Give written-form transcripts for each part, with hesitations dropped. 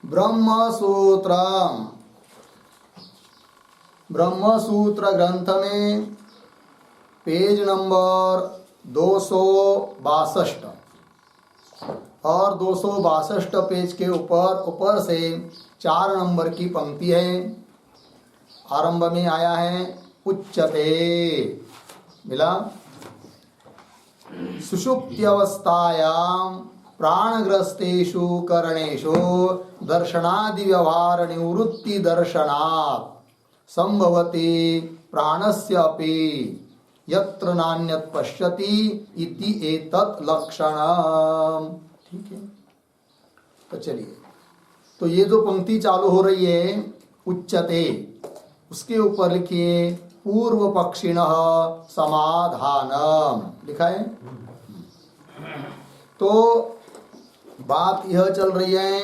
ब्रह्मसूत्र ब्रह्मसूत्र ग्रंथ में page number 262 और 262 पेज के ऊपर से 4 नंबर की पंक्ति है। आरंभ में आया है उच्यते, मिला। सुषुप्त्यवस्थायां प्राणग्रस्तेषु करणेषु दर्शनादि व्यवहार निवृत्ति दर्शनात् संभवति प्राणस्य अपि यत्र नान्यत् पश्यति इति एतत् लक्षणम्। ठीक है, तो चलिए, तो ये जो पंक्ति चालू हो रही है उच्यते, उसके ऊपर लिखिए पूर्व पक्षिणः समाधानम, लिखा है। तो बात यह चल रही है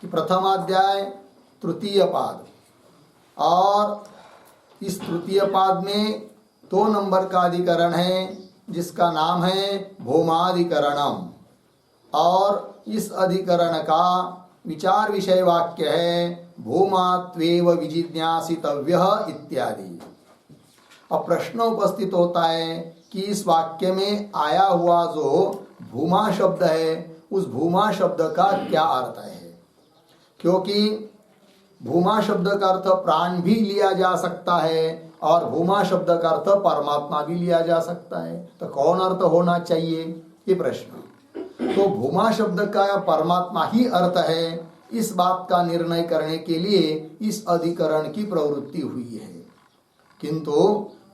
कि प्रथम अध्याय तृतीय पाद, और इस तृतीय पाद में 2 नंबर का अधिकरण है जिसका नाम है भूमाधिकरणम, और इस अधिकरण का विचार विषय वाक्य है भूमात्वेव विजिज्ञासितव्यः इत्यादि। अब प्रश्न उपस्थित होता है कि इस वाक्य में आया हुआ जो भूमा शब्द है उस भूमा शब्द का क्या अर्थ है, क्योंकि भूमा शब्द का अर्थ प्राण भी लिया जा सकता है और भूमा शब्द का अर्थ परमात्मा भी लिया जा सकता है, तो कौन अर्थ होना चाहिए, ये प्रश्न। तो भूमा शब्द का परमात्मा ही अर्थ है, इस बात का निर्णय करने के लिए इस अधिकरण की प्रवृत्ति हुई है। किंतु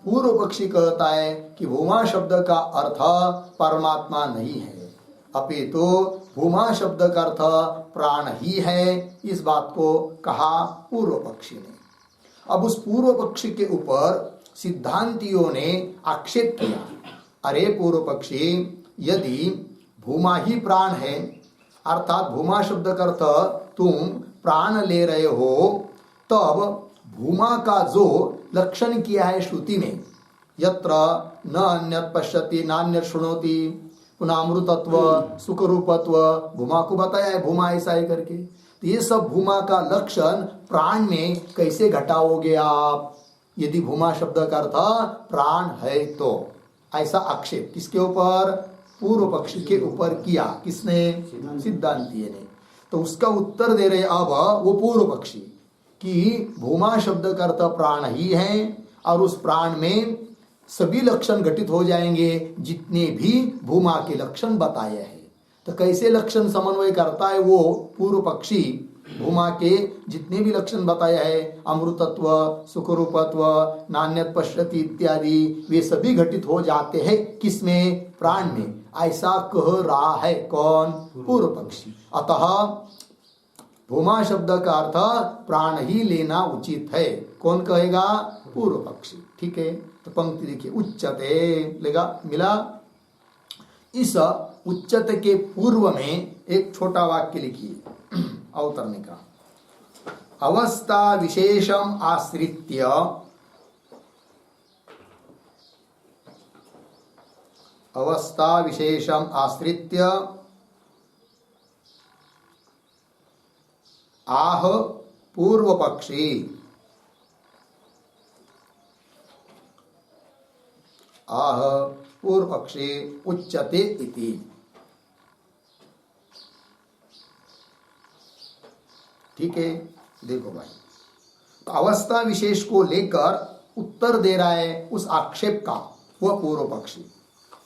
पूर्व पक्षी कहता है कि भूमा शब्द का अर्थ परमात्मा नहीं है, अपितु भूमा शब्द का अर्थ प्राण ही है, इस बात को कहा पूर्व पक्षी ने। अब उस पूर्व पक्षी के ऊपर सिद्धांतियों ने आक्षेप किया, अरे पूर्व पक्षी, यदि भूमा ही प्राण है, अर्थात भूमा शब्द का अर्थ तुम प्राण ले रहे हो, तब भूमा का जो लक्षण किया है श्रुति में, यत्र न अन्यत् पश्यति नान्यत् शृणोति, पुनः अमृतत्व सुख रूपत्व, भूमा को बताया है भूमा ऐसा है करके। तो ये सब भूमा का लक्षण प्राण में कैसे घटाओगे आप, यदि भूमा शब्द का अर्थ प्राण है तो। ऐसा आक्षेप किसके ऊपर, पूर्व पक्षी के ऊपर किया, किसने, सिद्धांतीय ने। तो उसका उत्तर दे रहे अब वो पूर्व पक्षी कि भूमा शब्द का अर्थ प्राण ही है, और उस प्राण में सभी लक्षण घटित हो जाएंगे जितने भी भूमा के लक्षण बताए हैं। तो कैसे लक्षण समन्वय करता है वो पूर्व पक्षी, भूमा के जितने भी लक्षण बताए हैं, अमृतत्व सुखरूपत्व नान्यत् पश्यति इत्यादि, वे सभी घटित हो जाते हैं किसमें, प्राण में, ऐसा कह रहा है कौन, पूर्व पक्षी। अतः भूमा शब्द का अर्थ प्राण ही लेना उचित है, कौन कहेगा, पूर्व पक्षी। ठीक है, तो पंक्ति देखिए उच्चते, लेगा, मिला। इस उच्चते के पूर्व में एक छोटा वाक्य लिखिए अवतरने का, अवस्था विशेषम आश्रित्य, अवस्था विशेषम आश्रित्य आह पूर्व पक्षी, आह पूर्व पक्षी उच्यते इति। ठीक है, देखो भाई, तो अवस्था विशेष को लेकर उत्तर दे रहा है उस आक्षेप का वह पूर्व पक्षी।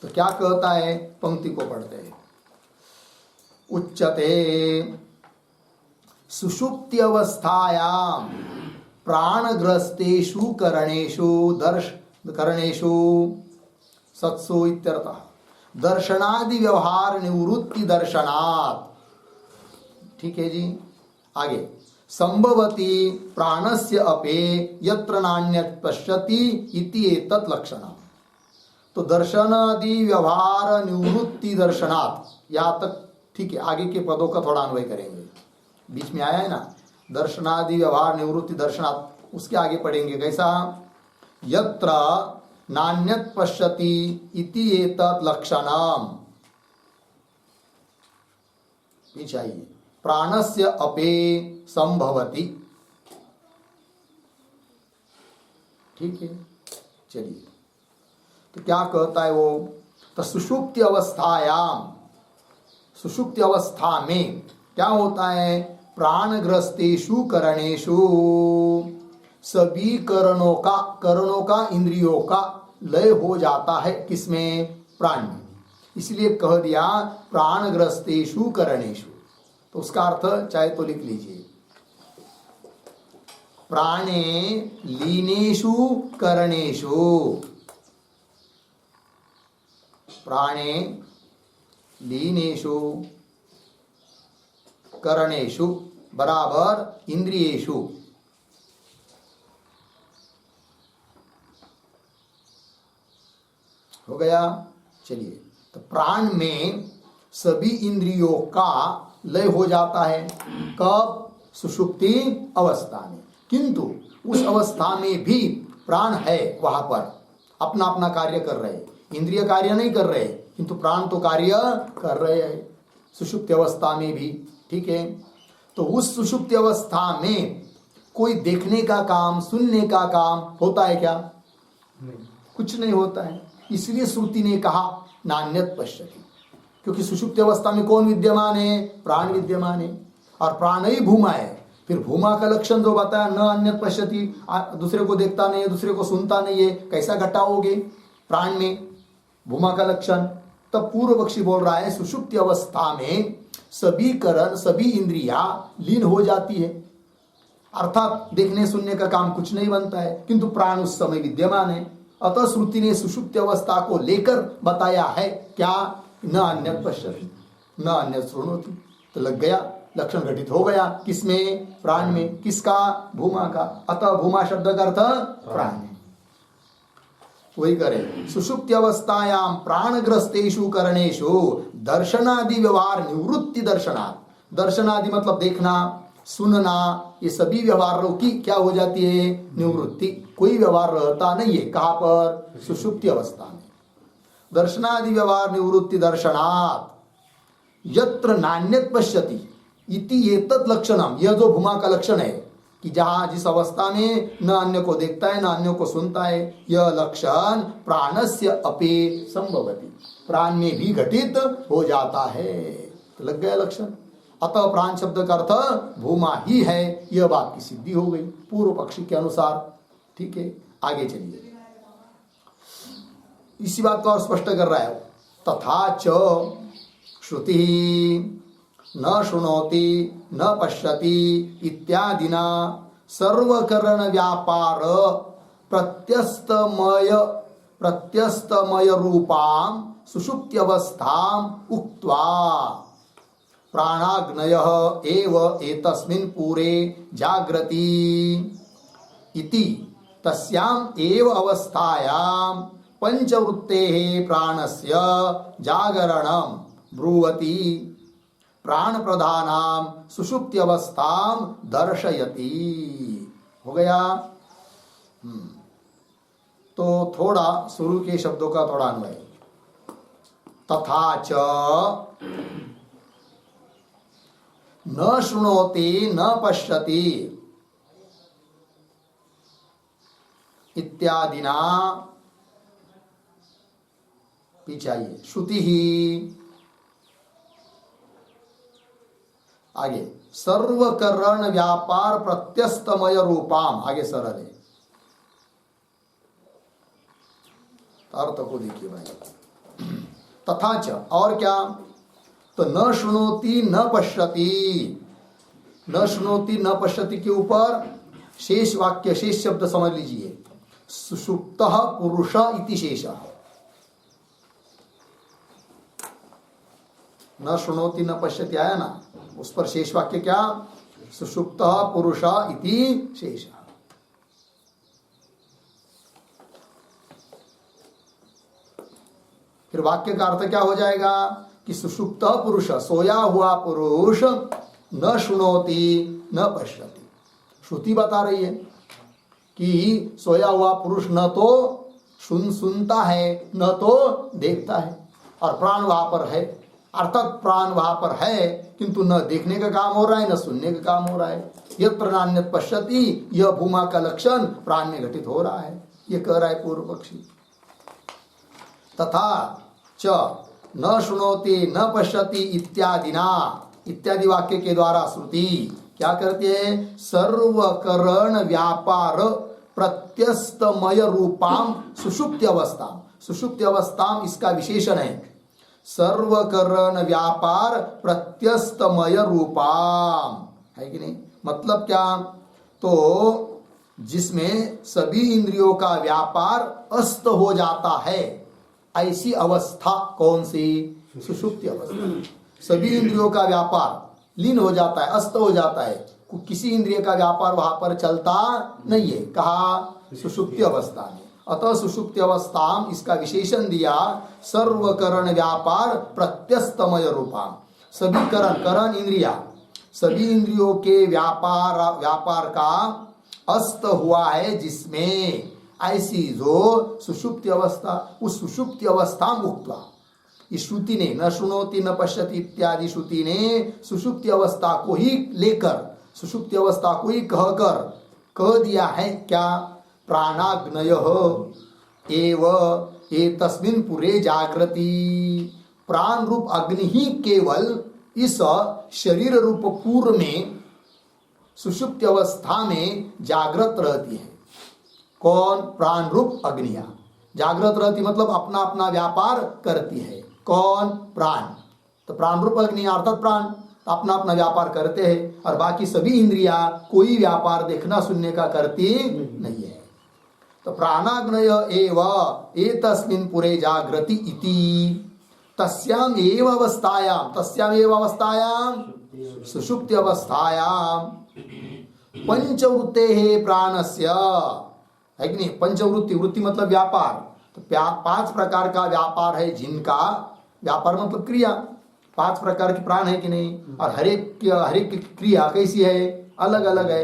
तो क्या कहता है, पंक्ति को पढ़ते हैं, उच्यते सुषुप्त्यवस्थायां प्राणग्रस्तेषु करणेषु सत्सु इत्यर्थः दर्शनादि व्यवहार निवृत्ति दर्शनात्। ठीक है जी, आगे, संभवति प्राणस्य अपि यत्र नान्यत् पश्यति इति एतत् लक्षणम्। तो दर्शनादि व्यवहार निवृत्ति दर्शनात्, यहाँ तक ठीक है, आगे के पदों का थोड़ा अन्वय करेंगे, बीच में आया है ना, दर्शनादि व्यवहार निवृत्ति दर्शनात्, उसके आगे पढ़ेंगे कैसा, यत्र नान्यत् पश्यति इति एतत् लक्षणम्, चाहिए प्राणस्य अपे संभवति। ठीक है, चलिए, तो क्या कहता है वो, तो सुषुप्ति अवस्थायाम, सुषुप्ति अवस्था में क्या होता है, प्राणग्रस्तेषु करणेषु सभी करणों का इंद्रियों का लय हो जाता है। किसमें, प्राण में। इसलिए कह दिया प्राणग्रस्तेषु करणेषु, तो उसका अर्थ चाहे तो लिख लीजिए, प्राणे लीनेषु करणेषु, प्राणे लीनेषु करणेषु बराबर इंद्रियेषु। हो गया। चलिए, तो प्राण में सभी इंद्रियों का लय हो जाता है। कब, सुषुप्ति अवस्था में। किंतु उस अवस्था में भी प्राण है, वहां पर अपना अपना कार्य कर रहे, इंद्रिय कार्य नहीं कर रहे, किंतु प्राण तो कार्य कर रहे हैं सुषुप्ति अवस्था में भी। ठीक है, तो उस सुषुप्ति अवस्था में कोई देखने का काम, सुनने का काम होता है क्या? नहीं, कुछ नहीं होता है। इसलिए श्रुति ने कहा नान्यत पश्यति, क्योंकि सुषुप्ति अवस्था में कौन विद्यमान है? प्राण विद्यमान है, और प्राण ही भूमा है। फिर भूमा का लक्षण जो बताया, न अन्यत पश्यति, दूसरे को देखता नहीं है, दूसरे को सुनता नहीं है, कैसा घटाओगे प्राण में भूमा का लक्षण? तब पूर्व पक्षी बोल रहा है सुषुप्ति अवस्था में सभी करण, सभी इंद्रियां लीन हो जाती है, अर्थात देखने सुनने का काम कुछ नहीं बनता है, किंतु प्राण उस समय विद्यमान है। अतः श्रुति ने सुषुप्ति अवस्था को लेकर बताया है क्या? न अन्यत पश्यति न अन्यत शृणोति। तो लग गया, लक्षण घटित हो गया। किसमें? प्राण में। किसका? भूमा का। अतः भूमा शब्द का अर्थ प्राण है। वही करे, सुषुप्ति अवस्थायाम प्राणग्रस्तेषु करणेषु दर्शनादि व्यवहार निवृत्ति दर्शनात्। दर्शनादि मतलब देखना, सुनना, ये सभी व्यवहारों की क्या हो जाती है? निवृत्ति। कोई व्यवहार रहता नहीं है। कहां पर? सुषुप्ति अवस्था में। दर्शनादि व्यवहार निवृत्ति दर्शनात् यत्र नान्यत पश्यति इति एतत् लक्षणम। यह जो भूमा का लक्षण है कि जहां जिस अवस्था में न अन्य को देखता है न अन्य को सुनता है, यह लक्षण प्राणस्य अपि संभवति, प्राण में भी घटित हो जाता है। तो लग गया लक्षण। अतः प्राण शब्द का अर्थ भूमा ही है, यह बात की सिद्धि हो गई पूर्व पक्षी के अनुसार। ठीक है, आगे चलिए, इसी बात को और स्पष्ट कर रहा है। तथा च श्रुति न शृणोति न पश्यति इत्यादिना सर्वकरण व्यापार प्रत्यस्तमय रूपां सुषुप्त्यवस्थां उक्त्वा प्राणाग्नयः एव एतस्मिन् पूरे जाग्रति इति तस्याम् एव अवस्थायां पंचवृत्तेः प्राणस्य जागरणं ब्रुवति प्राण प्रधानाम सुषुप्ति अवस्थाम दर्शयति। हो गया। तो थोड़ा शुरू के शब्दों का थोड़ा अन्वय। तथा च न शृणोति न पश्यति इत्यादिना, पीछे आइए, श्रुति ही आगे सर्वकरण व्यापार प्रत्यस्तमय रूपाम, आगे सरल है, अर्थ को देखिए भाई। तथा च, और क्या? तो न शृणोति न पश्यति, न शृणोति न पश्यति के ऊपर शेष वाक्य, शेष शब्द समझ लीजिए, सुषुप्तः पुरुष इति शेषः। न शृणोति न पश्यति आया ना, उस पर शेष वाक्य क्या? सुषुप्तः पुरुष इति शेषः। फिर वाक्य का अर्थ क्या हो जाएगा कि सुषुप्त पुरुष, सोया हुआ पुरुष, न शृणोति न पश्यति। श्रुति बता रही है कि सोया हुआ पुरुष न तो सुनता है न तो देखता है, और प्राण वहां पर है, अर्थात प्राण वहां पर है किंतु न देखने का काम हो रहा है न सुनने का काम हो रहा है। यत्र नान्यत् पश्यति, यह भूमा का लक्षण प्राण में घटित हो रहा है, ये कह रहा है पूर्व पक्षी। तथा च न शुणोति न पश्यति इत्यादिना, इत्यादि वाक्य के द्वारा श्रुति क्या करती है, सर्वकरण व्यापार प्रत्यस्तमय रूपाम सुषुप्ति अवस्था, सुषुप्ति अवस्था इसका विशेषण है। सर्वकरण व्यापार प्रत्यस्तमय रूपाम है कि नहीं, मतलब क्या, तो जिसमें सभी इंद्रियों का व्यापार अस्त हो जाता है, ऐसी अवस्था कौन सी, सुषुप्ति अवस्था। सभी इंद्रियों का व्यापार लीन हो जाता है, अस्त हो जाता है, किसी इंद्रिय का व्यापार वहां पर चलता नहीं है, कहा सुषुप्ति अवस्था में। अतः सुषुप्ति अवस्था इसका विशेषण दिया, सर्वकरण व्यापार प्रत्यस्तमय रूपा, सभी करण इंद्रिया, सभी इंद्रियों के व्यापार का अस्त हुआ है जिसमें, ऐसी जो सुषुप्ति अवस्था, उस सुषुप्ति अवस्था मुक्त्वा, इस श्रुति ने न शुणोति न पश्यति इत्यादि श्रुति ने सुषुप्ति अवस्था को ही लेकर, सुषुप्ति अवस्था को ही कहकर कह दिया है क्या, प्राणाग्नयः एव एतस्मिन् पुरे जागृति, प्राण रूप अग्नि ही केवल इस शरीर रूप पूर्व में सुषुप्ति अवस्था में जागृत रहती है। कौन, प्राण रूप अग्नियां जागृत रहती, मतलब अपना अपना व्यापार करती है। कौन, प्राण, तो प्राण रूप अग्नि अर्थात प्राण अपना अपना व्यापार करते हैं, और बाकी सभी इंद्रियां कोई व्यापार देखना सुनने का करती नहीं है। तो प्राणाग्नय एव एतस्मिन् पुरे जागृति इति, तस्याम एव अवस्थायाम, तस्याम एव अवस्थायाम सुषुप्ति अवस्थायाम पंचवृत्ते प्राणस्य, है कि नहीं, पंचवृत्ति, वृत्ति मतलब व्यापार, तो 5 प्रकार का व्यापार है जिनका, व्यापार मतलब क्रिया, 5 प्रकार के प्राण है कि नहीं, और हर एक की क्रिया कैसी है, अलग अलग है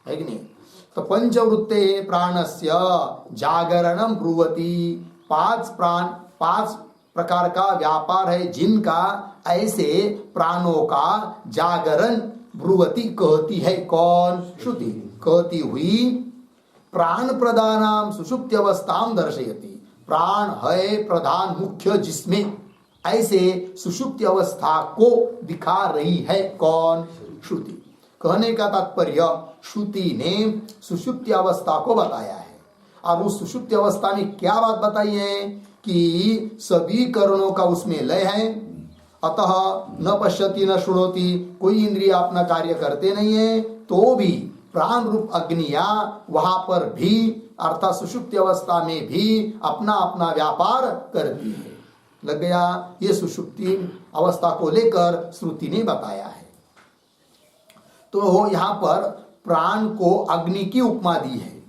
कि नहीं। तो पंचवृत्ते प्राणस्य जागरणम ब्रुवति, 5 प्रकार का व्यापार है जिनका ऐसे प्राणों का जागरण ब्रुवति कहती है। कौन, श्रुति कहती हुई प्राण प्रधानाम सुषुप्ति अवस्थाम दर्शयति, प्राण है प्रधान मुख्य जिसमें ऐसे सुषुप्ति अवस्था को दिखा रही है। कौन, श्रुति। कहने का तात्पर्य, श्रुति ने सुषुप्ति अवस्था को बताया है, और उस सुषुप्ति अवस्था में क्या बात बताई है कि सभी करणों का उसमें लय है, अतः न पश्यति न शुणोति, कोई इंद्रिय अपना कार्य करते नहीं है, तो भी प्राण रूप अग्नियां वहां पर भी अर्थात सुषुप्ति अवस्था में भी अपना अपना व्यापार करती है। लग गया, ये सुषुप्ति अवस्था को लेकर श्रुति ने बताया है। तो यहाँ पर प्राण को अग्नि की उपमा दी है,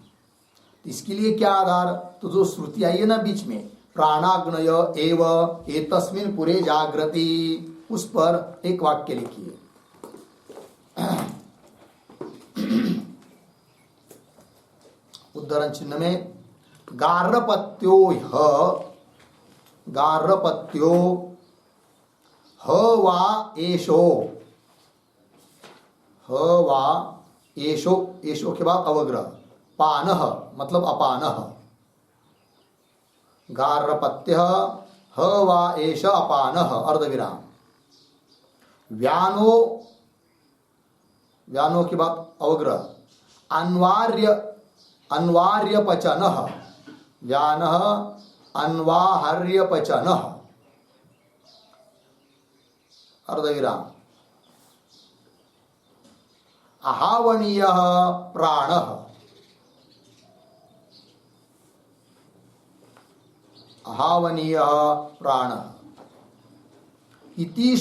इसके लिए क्या आधार, तो जो श्रुति आई है ना बीच में, प्राणाग्नय एव एतस्मिन् पुरे जागृति, उस पर एक वाक्य लिखिए। उद्धरण चिन्ह में, गार्हपत्यो ह वा एषो के बाद अवग्रह, पानः मतलब अपानः, गार्हपत्य ह वा एष अपानः अर्धविराम, व्यानो के बाद अवग्रह, अन्वार्य पचनः, व्यानः अन्वाहार्य पचनः अर्धविराम, अहावनीयः प्राणः, अहावनीयः प्राणः इति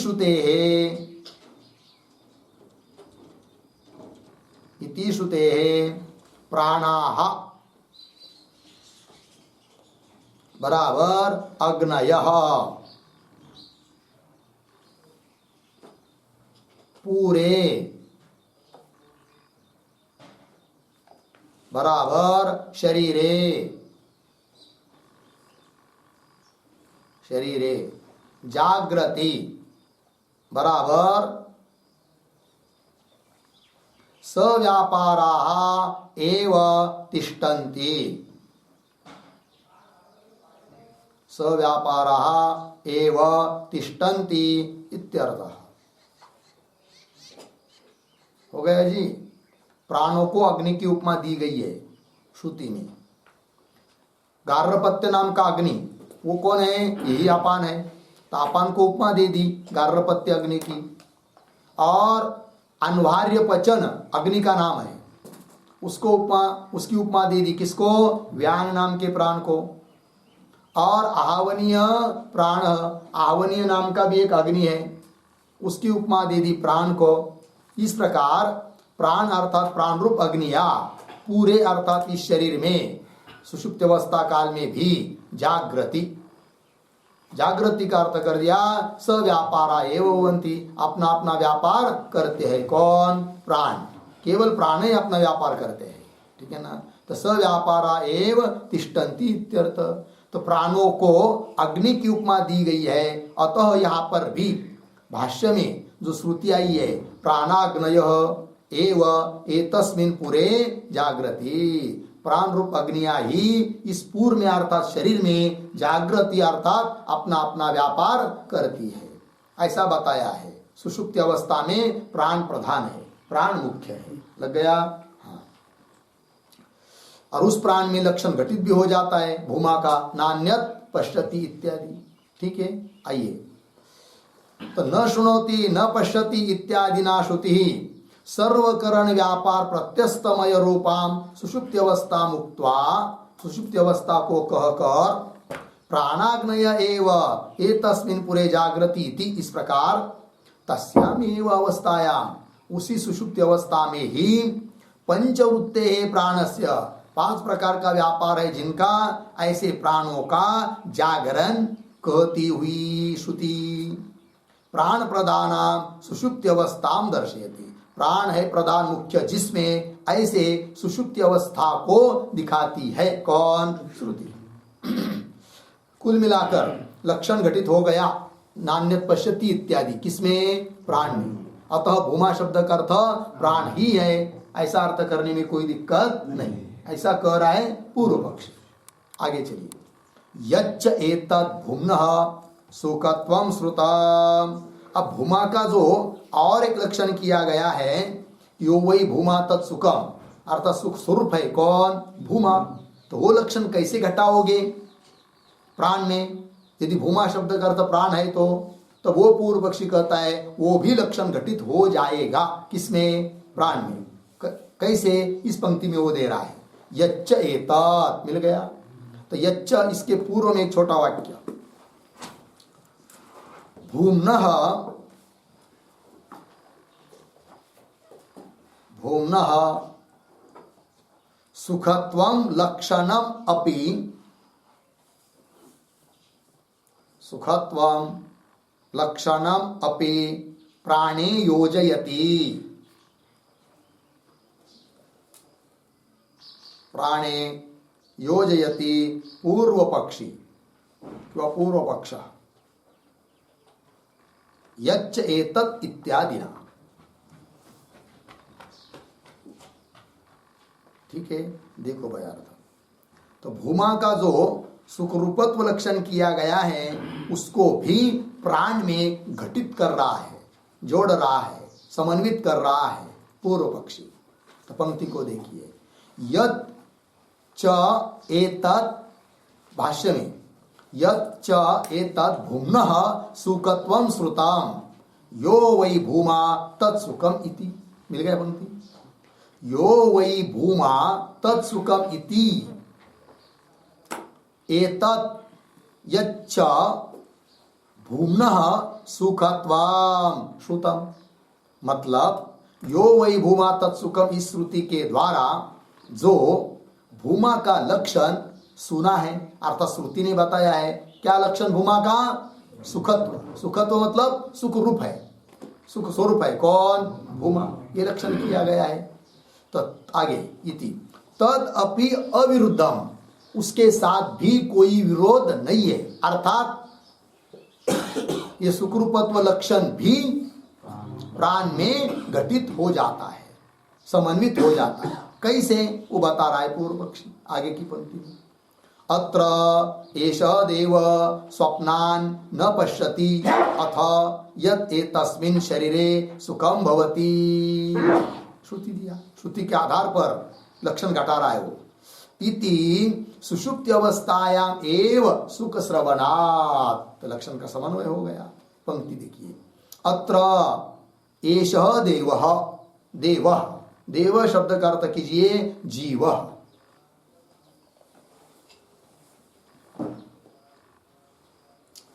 श्रुतेः प्राणाः बराबर अग्नयः पूरे बराबर शरीरे जागृति बराबर सव्यापाराः एव तिष्ठन्ति। सव्यापाराः एव तिष्ठन्ति इत्यर्थः। हो गया जी। प्राणों को अग्नि की उपमा दी गई है श्रुति में। गार्हपत्य नाम का अग्नि वो कौन है? यही अपान है। तो अपान को उपमा दे दी गार्हपत्य अग्नि की। और अनिवार्य पचन अग्नि का नाम है, उसको उसकी उपमा दे दी किसको? व्यान नाम के प्राण को। और आहवनीय प्राण, आहवनीय नाम का भी एक अग्नि है, उसकी उपमा दे दी प्राण को। इस प्रकार प्राण अर्थात प्राण रूप अग्निया पूरे अर्थात इस शरीर में सुषुप्त अवस्था काल में भी जागृति, जागृति का अर्थ कर दिया सव्यापारा एवं भवन्ति, अपना अपना व्यापार करते हैं। कौन? प्राण। केवल प्राण ही अपना व्यापार करते हैं, ठीक है ना। तो सव्यापारा एव तिष्ठन्ति इत्यर्थ। तो प्राणों को अग्नि की उपमा दी गई है। अतः यहाँ पर भी भाष्य में जो श्रुति आई है प्राणाग्नयः एव एतस्मिन् पुरे जागृति, प्राण रूप अग्निया ही इस पूर्व में अर्थात शरीर में जागृति अर्थात अपना अपना व्यापार करती है, ऐसा बताया है। सुषुप्ति अवस्था में प्राण प्रधान है, प्राण मुख्य है। लग गया? हाँ। और उस प्राण में लक्षण घटित भी हो जाता है भूमा का, नान्यत पश्यति इत्यादि। ठीक है, आइए। तो न शृणोति न पश्यति इत्यादि ना श्रुति सर्वकरण व्यापार प्रत्यस्तमय रूपाम सुषुप्ति अवस्था मुक्त्वा, सुषुप्ति अवस्था को कहकर प्राणाग्नय एव एतस्मिन् पुरे जागृति इति, इस प्रकार तस्यामेव अवस्थायाम, उसी सुषुप्ति अवस्था में ही पंचवृत्ते प्राणस्य, 5 प्रकार का व्यापार है जिनका, ऐसे प्राणों का जागरण कहती हुई श्रुति प्राण प्रधानाम सुषुप्ति अवस्थाम दर्शयति। प्राण है प्रधान मुख्य जिसमें ऐसे सुषुप्ति अवस्था को दिखाती है। कौन? श्रुति। कुल मिलाकर लक्षण घटित हो गया नान्यत पश्यति इत्यादि, किसमें? प्राण में। अतः भूमा शब्द का अर्थ प्राण ही है, ऐसा अर्थ करने में कोई दिक्कत नहीं, ऐसा कह रहा है पूर्व पक्ष। आगे चलिए। यच्च एतद् भूम्नः सुखत्वं श्रुतम्। अब भूमा का जो और एक लक्षण किया गया है, यो वही भूमा तत्सुखम, अर्थात सुख स्वरूप है। कौन? भूमा। तो वो लक्षण कैसे घटाओगे प्राण में? यदि भूमा शब्द का अर्थ प्राण है तो वो पूर्व पक्षी कहता है वो भी लक्षण घटित हो जाएगा। किसमें? प्राण में। कैसे? इस पंक्ति में वो दे रहा है यच्च एतत्, मिल गया। तो यच्च, इसके पूर्व में एक छोटा वाक्य, भूम्नः सुखत्वं लक्षणम अपि, सुखत्वं लक्षणम अपि प्राणे योजयति, प्राणे योजयति पूर्व पक्षी किंवा पूर्व पक्ष यच्च एतत् इत्यादिना। ठीक है, देखो भाई अर्थ। तो भूमा का जो सुख रूपत्व लक्षण किया गया है उसको भी प्राण में घटित कर रहा है, जोड़ रहा है, समन्वित कर रहा है पूर्व पक्षी। तो पंक्ति को देखिए, यत् च एतत्, भाष्य में यच्च एतत् भूम्नः सुखत्वं श्रुतम् यो वै भूमा तत्सुखम इति। मिल गया पंक्ति? यो वै भूमा तत्सुखम इति एतत् यच्च भूम्नः सुखत्वं श्रुतम्। मतलब यो वै भूमा तत्सुखम, इस श्रुति के द्वारा जो भूमा का लक्षण सुना है, अर्थात श्रुति ने बताया है। क्या लक्षण भूमा का? सुखत्व। सुखत्व मतलब सुख रूप है, सुख स्वरूप है। कौन? भूमा। ये लक्षण किया गया है। तो आगे इति तद अपि अविरुद्धम, उसके साथ भी कोई विरोध नहीं है, अर्थात ये सुखरूपत्व लक्षण भी प्राण में घटित हो जाता है। समन्वित हो जाता है। कैसे, वो बता रहा है पूर्व पक्षी आगे की पंक्ति में। अत्र एषः देव स्वप्नान् न पश्यति अथ यत् एतस्मिन् शरीरे सुखम भवति। श्रुति दिया, श्रुति के आधार पर लक्षण घटा रहा है वो। इति सुषुप्ति अवस्थायाम एव सुख श्रवणात्, तो लक्षण का समन्वय हो गया। पंक्ति देखिए, अत्र एषः देवः, देवः, देव शब्द का अर्थ कीजिए जीव।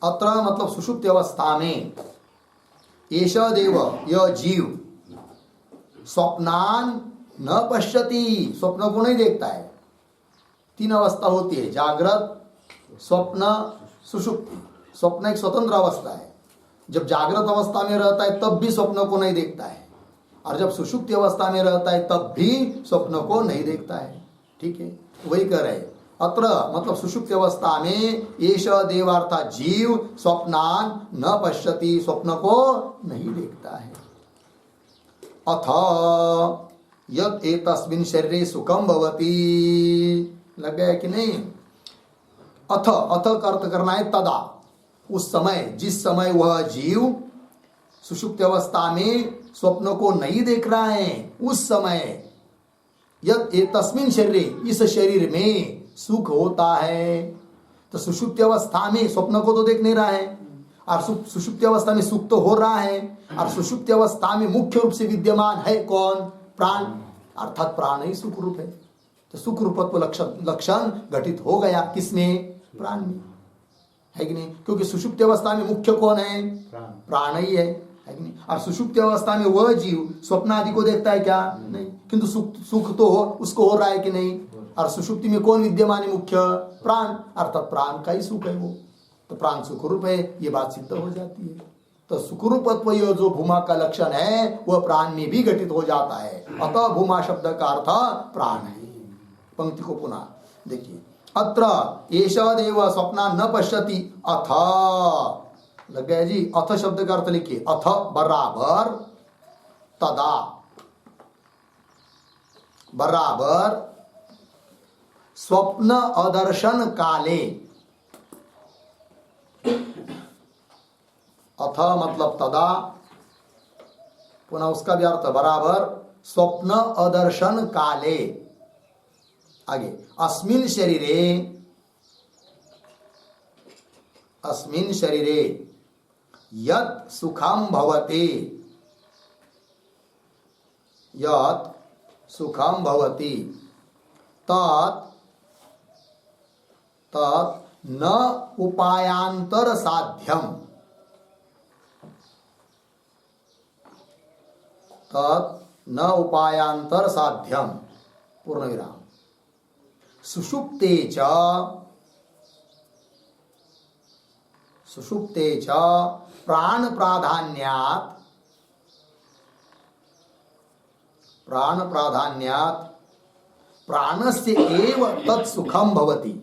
अत्र मतलब सुषुप्ति अवस्था में, एषः देव यह जीव, स्वप्नान न पश्यति, स्वप्न को नहीं देखता है। तीन अवस्था होती है, जागृत, स्वप्न, सुषुप्ति। स्वप्न एक स्वतंत्र अवस्था है। जब जागृत अवस्था में रहता है तब भी स्वप्न को नहीं देखता है, और जब सुषुप्ति अवस्था में रहता है तब भी स्वप्न को नहीं देखता है। ठीक है, वही कह रहे हैं। अत्र मतलब सुषुप्ति अवस्था में एष देव अर्थात जीव स्वप्नान न पश्यति, स्वप्न को नहीं देखता है। अथ यत् एतस्मिन् शरीरे सुखम भवति, लग गया कि नहीं। अथ, अथ का अर्थ करना है तदा, उस समय, जिस समय वह जीव सुषुप्ति अवस्था में स्वप्न को नहीं देख रहा है, उस समय यत् एतस्मिन् शरीरे, इस शरीर में सुख होता है। तो सुषुप्ति अवस्था में स्वप्न को तो देख नहीं रहा है, और सुषुप्ति अवस्था में सुख तो हो रहा है। और सुषुप्ति अवस्था में मुख्य रूप से विद्यमान है कौन, प्राण, अर्थात प्राण ही सुख रूप है। तो सुख रूपत्व लक्षण घटित हो गया किसमें, प्राण में, है कि नहीं। क्योंकि सुषुप्ति अवस्था में मुख्य कौन है, प्राण ही है कि नहीं। और सुषुप्ति अवस्था में वह जीव स्वप्न आदि को देखता है क्या, नहीं, किंतु सुख तो उसको हो रहा है कि नहीं। और सुषुप्ति में कौन विद्यमान है, मुख्य प्राण, अर्थात प्राण का ही सुख है वो। तो प्राण सुख रूप है, ये बात सिद्ध हो जाती है। तो सुखरूपत्व जो भूमा का लक्षण है वह प्राण में भी घटित हो जाता है। अतः भूमा शब्द का अर्थ प्राण है। पंक्ति को पुनः देखिए, अत्र एषः देव स्वप्ना न पश्यति अथ, लग गया जी। अथ शब्द का अर्थ लिखिए, अथ बराबर तदा, बराबर स्वप्न अदर्शन काले। अथ मतलब तदा, पुनः उसका भी अर्थ बराबर स्वप्न अदर्शन काले। आगे, अस्मिन् शरीरे, अस्मिन् शरीरे यत् सुखम भवति, यत् सुखम भवति तत् न उपायांतर साध्यम, तत् न उपायांतर साध्यम, पूर्ण विराम। सुषुप्ते च, सुषुप्ते च प्राण प्राधान्यात्, प्राण प्राधान्यात् प्राणस्य एव तत् सुखम भवति,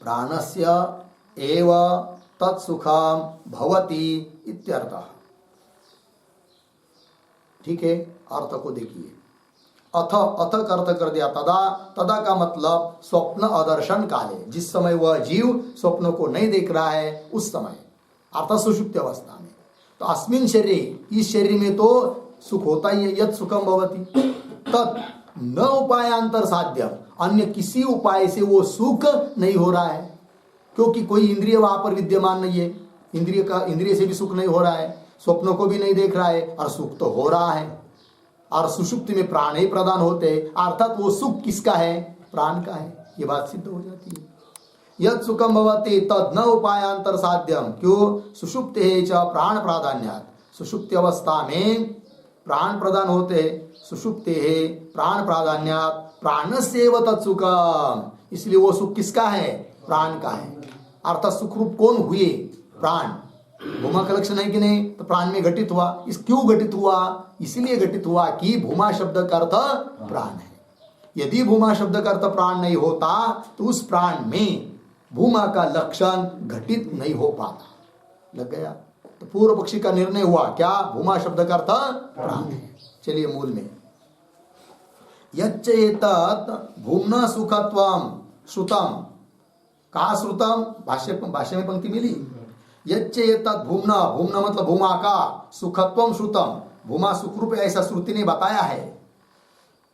प्राणस्य एव तत् सुखम भवति इत्यर्थः। ठीक है, अर्थ को देखिए। अथ, अथ का अर्थ कर दिया तदा, तदा का मतलब स्वप्न अदर्शन काले, जिस समय वह जीव स्वप्न को नहीं देख रहा है उस समय, अर्थात सुषुप्ति अवस्था में। तो अस्मिन् शरीर, इस शरीर में तो सुख होता ही है, यत् सुखम भवति तत् न उपायांतर साध्यम, अन्य किसी उपाय से वो सुख नहीं हो रहा है, क्योंकि कोई इंद्रिय वहां पर विद्यमान नहीं है। इंद्रिय से भी सुख नहीं हो रहा है, स्वप्नों को भी नहीं देख रहा है, और सुख तो हो रहा है। और सुषुप्ति में प्राण ही प्रदान होते हैं, अर्थात वो सुख किसका है, प्राण का है। ये बात सिद्ध हो जाती है। यत् सुखम भवति तद न उपायांतर साध्यम, क्यों, सुषुप्ते च प्राण प्राधान्यात्, सुषुप्ति अवस्था में प्राण प्रदान होते हैं। सुषुप्ते प्राण प्राधान्यात् प्राणस्यैव तत्सुखम, इसलिए वो सुख किसका है, प्राण का है। अर्थात सुख रूप कौन हुए, प्राण। भूमा का लक्षण है कि नहीं, तो प्राण में घटित हुआ। इस क्यों घटित हुआ, इसलिए घटित हुआ कि भूमा शब्द का अर्थ प्राण है। यदि भूमा शब्द का अर्थ प्राण नहीं होता तो उस प्राण में भूमा का लक्षण घटित नहीं हो पाता। लग गया। तो पूर्व पक्षी का निर्णय हुआ क्या, भूमा शब्द का अर्थ प्राण है। चलिए मूल में, यच्च एतत् भूम्ना सुखत्वम श्रुतम, कहा श्रुतम, भाष्य में पंक्ति मिली, यच्च एतत् भूम्ना, भूम्ना मतलब भूमा का, सुखत्वम श्रुतम, भूमा सुखरूप है ऐसा श्रुति ने बताया है।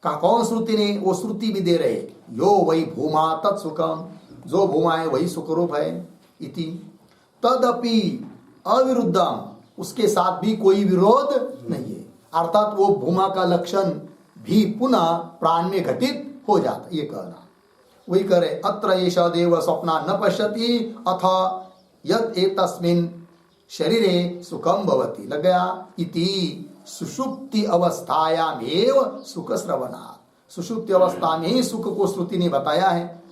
का कौन श्रुति ने, वो श्रुति भी दे रहे, यो वही भूमा तत्सुखम, जो भूमा है वही सुखरूप है, इति तदपि अविरुद्धम, उसके साथ भी कोई विरोध नहीं है, अर्थात वो भूमा का लक्षण भी पुनः प्राण में घटित हो जाता, ये कहना। वही करे, अत्र एष देव स्वप्ना न पश्यति अथ यत् एतस्मिन् शरीरे सुखम भवति, लग गया, इति सुषुप्ति अवस्थायामेव सुख श्रवणात्, सुषुप्ति अवस्था में ही सुख को श्रुति ने बताया है,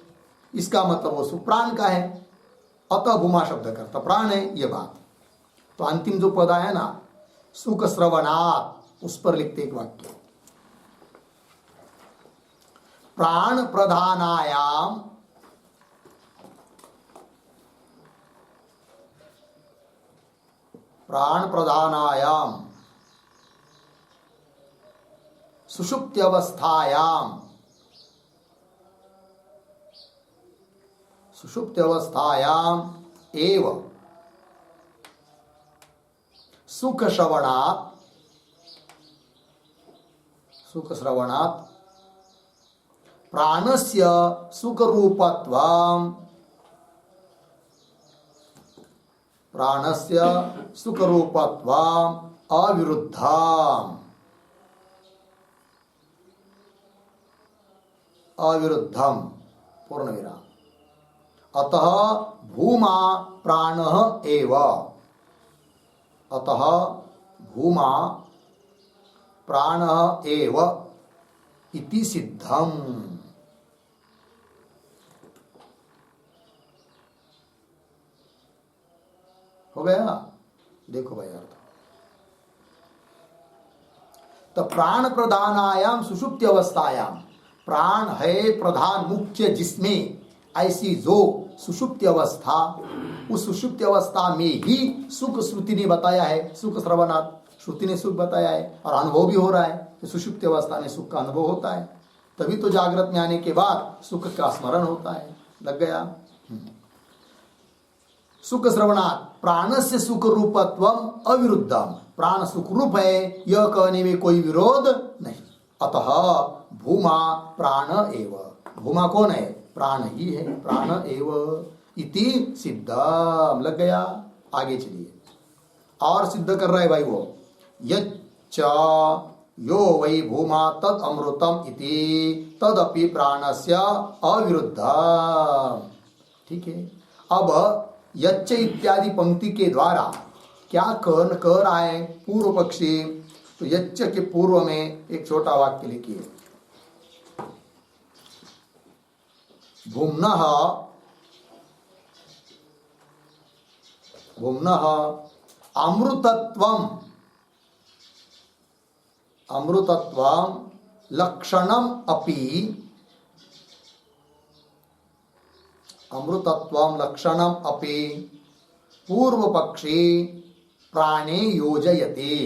इसका मतलब वो सुख प्राण का है, अतः भूमा शब्द करता प्राण है, ये बात। तो अंतिम जो पद है ना, सुख श्रवणात्, उस पर लिखते एक वाक्य, प्राण प्रधानायाम सुषुप्त्यवस्थायाम एव सुख श्रवणात् प्राणस्य सुखरूपत्वम् अविरुद्धम पूर्ण विराम, अतः भूमा प्राणः एव, अतः भूमा प्राणः एव इति सिद्धम। हो गया, देखो भाई अर्थ, तो प्राण प्रधानायाम सुषुप्ति अवस्थायाम, प्राण है प्रधान मुख्य जिसमें, ऐसी जो सुषुप्ति अवस्था, उस सुषुप्ति अवस्था में ही सुख श्रुति ने बताया है, सुख श्रवणात्, श्रुति ने सुख बताया है और अनुभव भी हो रहा है, तो सुषुप्ति अवस्था में सुख का अनुभव होता है, तभी तो जागृत में आने के बाद सुख का स्मरण होता है, लग गया। सुख श्रवणात् प्राणस्य सुख रूपत्वम अविरुद्धम, प्राण सुख रूप है यह कहने में कोई विरोध नहीं, अतः भूमा प्राण एव, भूमा कौन है, प्राण ही है, प्राण एव इति सिद्धम, लग गया। आगे चलिए, और सिद्ध कर रहा है भाई वो, यच्च यो वै भूमा तद अमृतम इति तदपि प्राणस्य अविरुद्धम। ठीक है, अब यच्च इत्यादि पंक्ति के द्वारा क्या कह रहा है पूर्व पक्षी, तो यच्च के पूर्व में एक छोटा वाक्य लिखिए, भूम्नः अमृतत्वं लक्षणम अपि पूर्व पक्षी प्राणे योजयति,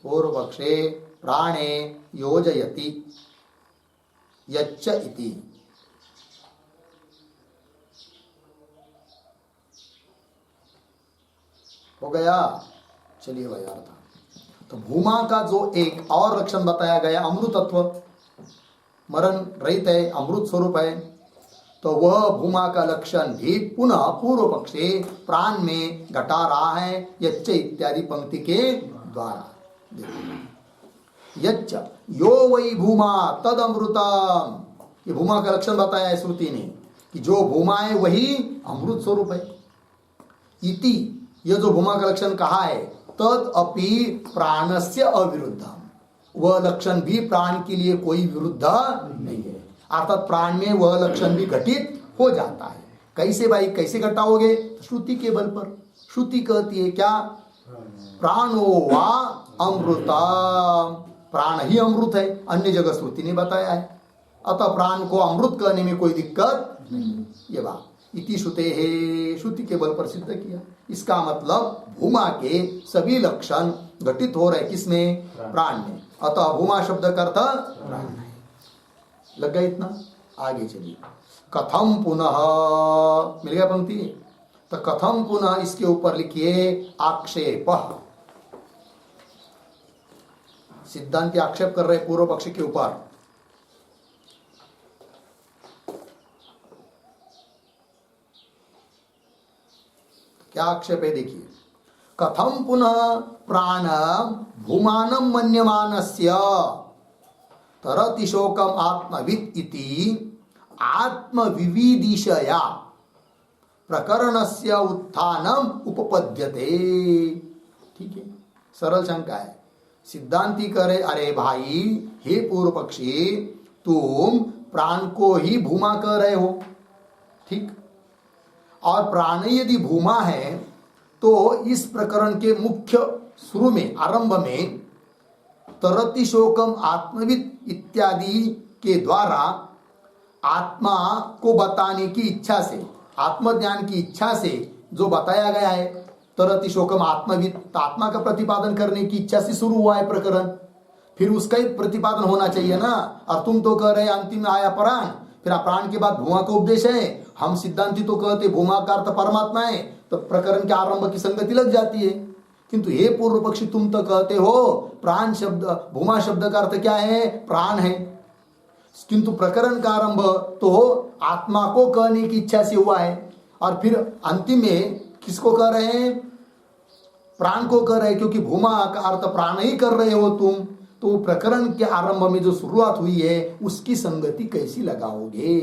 पूर्व पक्षे प्राणे योजयति यच्च इति। हो गया, चलिए भाई अर्थ, तो भूमा का जो एक और लक्षण बताया गया, अमृतत्व, मरण रहित है, अमृत स्वरूप है, तो वह भूमा का लक्षण भी पुनः पूर्व पक्षे प्राण में घटा रहा है यच्च इत्यादि पंक्ति के द्वारा। यच्च यो वै भूमा तद अमृतम, ये भूमा का लक्षण बताया है श्रुति ने कि जो भूमा है वही अमृत स्वरूप है, इति, ये जो भूमा का लक्षण कहा है, तद अपि प्राणस्य अविरुद्धम, वह लक्षण भी प्राण के लिए कोई विरुद्ध नहीं है, अर्थात प्राण में वह लक्षण भी घटित हो जाता है। कैसे भाई, कैसे घटाओगे, श्रुति के बल पर। श्रुति कहती है क्या, प्राणो वा अमृता, प्राण ही अमृत है, अन्य जगह श्रुति ने बताया है, अतः प्राण को अमृत कहने में कोई दिक्कत नहीं, ये बात। इति श्रुते है, श्रुति के बल पर सिद्ध किया। इसका मतलब भूमा के सभी लक्षण घटित हो रहे किसमें? प्राण में। अतः भूमा शब्द का अर्थ प्राण है। लग गया इतना? आगे चलिए। कथम पुनः, मिल गया पंक्ति? तो कथम पुनः इसके ऊपर लिखिए आक्षेप। सिद्धांत आक्षेप कर रहे पूर्व पक्ष के ऊपर। क्या आक्षेप है देखिए। कथम पुनः प्राण भूमानं मन्यमानस्य तरति शोकम आत्मवित् इति आत्मविविदिशया प्रकरणस्य उत्थानम उपपद्यते। ठीक है, सरल शंका है। सिद्धांती करे, अरे भाई हे पूर्व पक्षी, तुम प्राण को ही भूमा कह रहे हो, ठीक? और प्राण यदि भूमा है तो इस प्रकरण के मुख्य शुरू में, आरंभ में तरति शोकम आत्मवित् इत्यादि के द्वारा आत्मा को बताने की इच्छा से, आत्मज्ञान की इच्छा से जो बताया गया है, तरति शोकम आत्मवित्, आत्मा का प्रतिपादन करने की इच्छा से शुरू हुआ है प्रकरण। फिर उसका ही प्रतिपादन होना चाहिए ना। और तुम तो कह रहे अंतिम में आया प्राण, फिर प्राण के बाद भूमा का उपदेश है। हम सिद्धांती तो कहते भूमा का अर्थ परमात्मा है, तो प्रकरण के आरंभ की संगति लग जाती है। किंतु हे पूर्व पक्षी, तुम तो कहते हो प्राण शब्द, भूमा शब्द का अर्थ क्या है? प्राण है। किंतु प्रकरण का आरंभ तो आत्मा को कहने की इच्छा से हुआ है, और फिर अंतिम में किसको कह रहे हैं? प्राण को कह रहे हैं, क्योंकि भूमा का अर्थ प्राण ही कर रहे हो तुम। तो प्रकरण के आरंभ में जो शुरुआत हुई है उसकी संगति कैसी लगाओगे?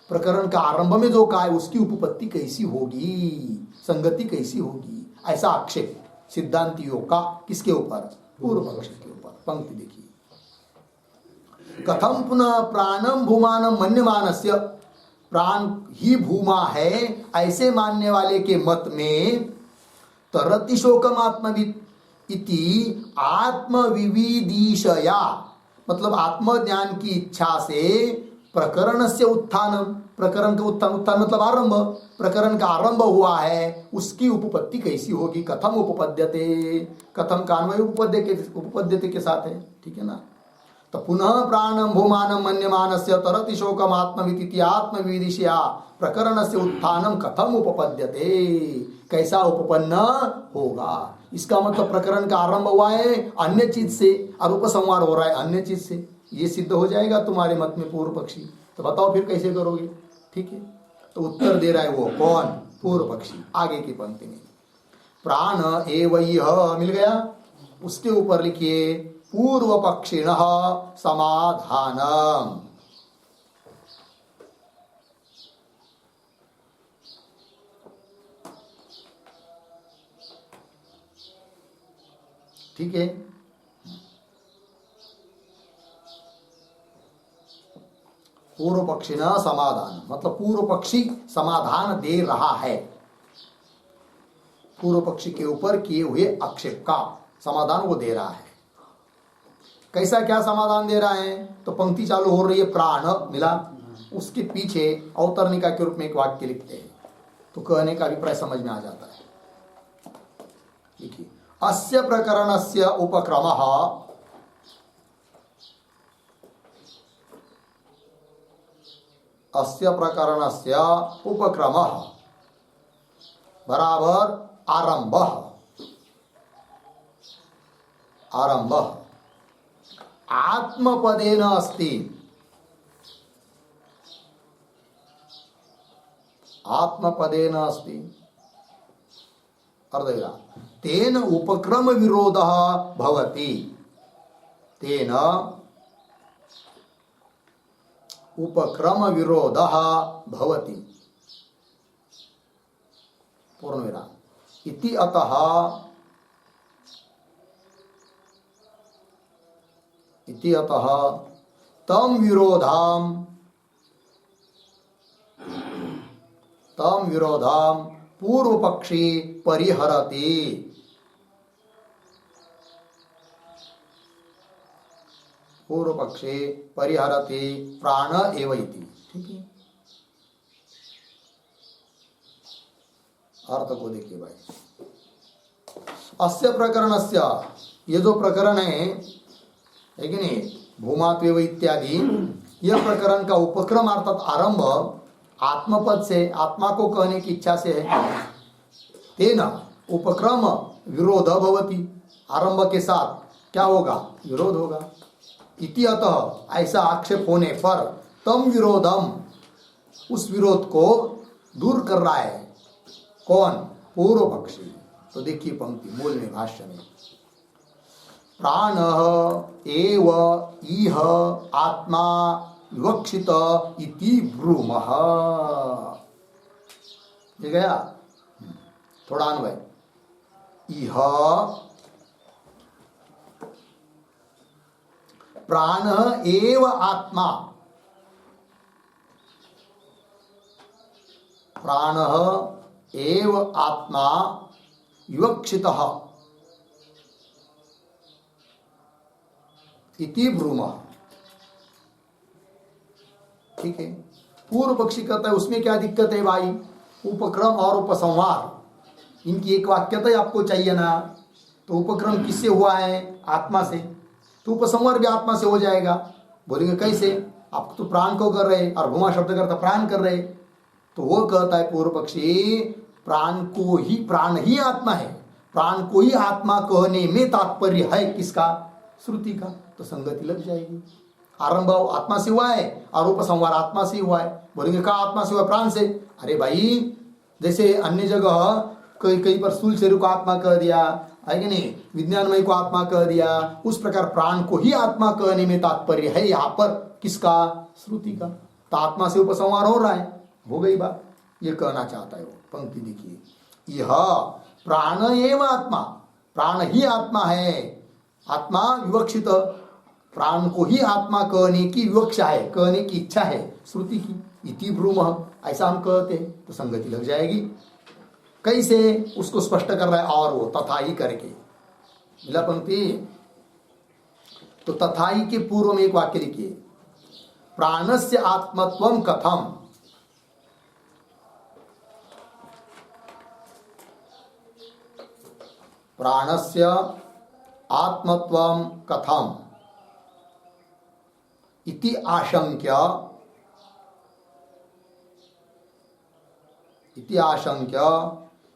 प्रकरण का आरंभ में जो कहा है उसकी उपपत्ति कैसी होगी, संगति कैसी होगी? ऐसा आक्षेप सिद्धांतियों का किसके ऊपर? पूर्व पक्ष के ऊपर। पंक्ति देखिए। कथम पुनः प्राणम भूमानम मन्यमानस्य, प्राण ही भूमा है ऐसे मानने वाले के मत में तरति शोकम आत्मवित् इति आत्मविविदिशया, मतलब आत्मज्ञान की इच्छा से प्रकरण से उत्थान, प्रकरण का उत्थान मतलब आरंभ, प्रकरण का आरंभ हुआ है, उसकी उपपत्ति कैसी होगी? कथम उपपद्यते, कथम का अन्वय उपपद्यते के साथ है, ठीक है ना? तो पुनः प्राणम भूमानं मन्यमानस्य तरति शोकम आत्मवित् इति आत्मविदिशया प्रकरणस्य उत्थानम कथम उपपद्यते, कैसा उपपन्न होगा? इसका मतलब प्रकरण का आरंभ हुआ है अन्य चीज से और उपसंहार हो रहा है अन्य चीज से। ये सिद्ध हो जाएगा तुम्हारे मत में पूर्व पक्षी। तो बताओ फिर कैसे करोगे? ठीक है, तो उत्तर दे रहा है वो कौन? पूर्व पक्षी। आगे की पंक्ति में प्राण एवं मिल गया, उसके ऊपर लिखिए पूर्व पक्षिणः समाधानम। ठीक है, पूर्व पक्षी न समाधान मतलब पूर्व पक्षी समाधान दे रहा है, पूर्व पक्षी के ऊपर किए हुए आक्षेप का समाधान वो दे रहा है। कैसा क्या समाधान दे रहा है? तो पंक्ति चालू हो रही है प्राण मिला, उसके पीछे अवतरणिका के रूप में एक वाक्य लिखते हैं, तो कहने का अभिप्राय समझ में आ जाता है। देखिए, अस्य प्रकरणस्य उपक्रमः अस्य प्रकरणस्य उपक्रमः बराबर आरंभः, आरंभः आत्मपदेन अस्ति, आत्मपदेन अस्ति अर्धविराम, तेन उपक्रम विरोधः भवति, तेन उपक्रम विरोधः भवति पूर्णविराम इति अतः तम विरोधाम पूर्व पक्षी परिहरति, पूर्व पक्षे परिहरति प्राण एव इति। ठीक है, अर्थ को देखिए भाई, अस्य प्रकरणस्य, ये जो प्रकरण है कि नहीं, भूमात्वेव इत्यादि, यह प्रकरण का उपक्रम अर्थात आरंभ आत्मपद से, आत्मा को कहने की इच्छा से है। तेना उपक्रम विरोध भवति, आरंभ के साथ क्या होगा, विरोध होगा। इति अतः, ऐसा आक्षेप होने पर तम विरोधम, उस विरोध को दूर कर रहा है कौन, पूर्व पक्षी। तो देखिए पंक्ति मूल में, भाष्य में, प्राण एव इह आत्मा विवक्षित इति ब्रूमः। ये गया थोड़ा अन्वय, इह प्राण एव आत्मा, प्राण एव आत्मा विवक्षितः इति ब्रूमः। ठीक है, पूर्व पक्षी कहता है उसमें क्या दिक्कत है भाई, उपक्रम और उपसंहार इनकी एक वाक्यता आपको चाहिए ना। तो उपक्रम किससे हुआ है, आत्मा से, तो उपसंहार भी आत्मा से हो जाएगा। बोलेंगे कैसे, आप तो प्राण को कर रहे और भूमा शब्द करता प्राण कर रहे। तो वो कहता है पूर्व पक्षी, प्राण को ही, प्राण ही आत्मा है, प्राण को ही आत्मा कहने में तात्पर्य है किसका, श्रुति का। तो संगति लग जाएगी, आरंभ आत्मा से हुआ है और उपसंहार आत्मा से हुआ है। बोलेंगे कहा आत्मा से हुआ, प्राण से। अरे भाई, जैसे अन्य जगह कई कई पर स्थूल शरीर को आत्मा कह दिया है कि नहीं, विज्ञानमय को आत्मा कह दिया, उस प्रकार प्राण को ही आत्मा कहने में तात्पर्य है यहाँ पर किसका, श्रुति का। तो आत्मा से उपसंहार हो रहा है, हो गई बात, ये कहना चाहता है वो। पंक्ति देखिए, यह प्राण एव आत्मा, प्राण ही आत्मा है, आत्मा विवक्षित, प्राण को ही आत्मा कहने की विवक्षा है, कहने की इच्छा है श्रुति की। इति ब्रूमः, ऐसा हम कहते हैं तो संगति लग जाएगी। कैसे, उसको स्पष्ट कर रहा है, और वो तथा ही करके मिला पंक्ति। तो तथा ही के पूर्व में एक वाक्य लिखिए, प्राणस्य आत्मत्वम कथम, प्राणस्य आत्मत्वम कथम इति आशंक्य, इति आशंक्य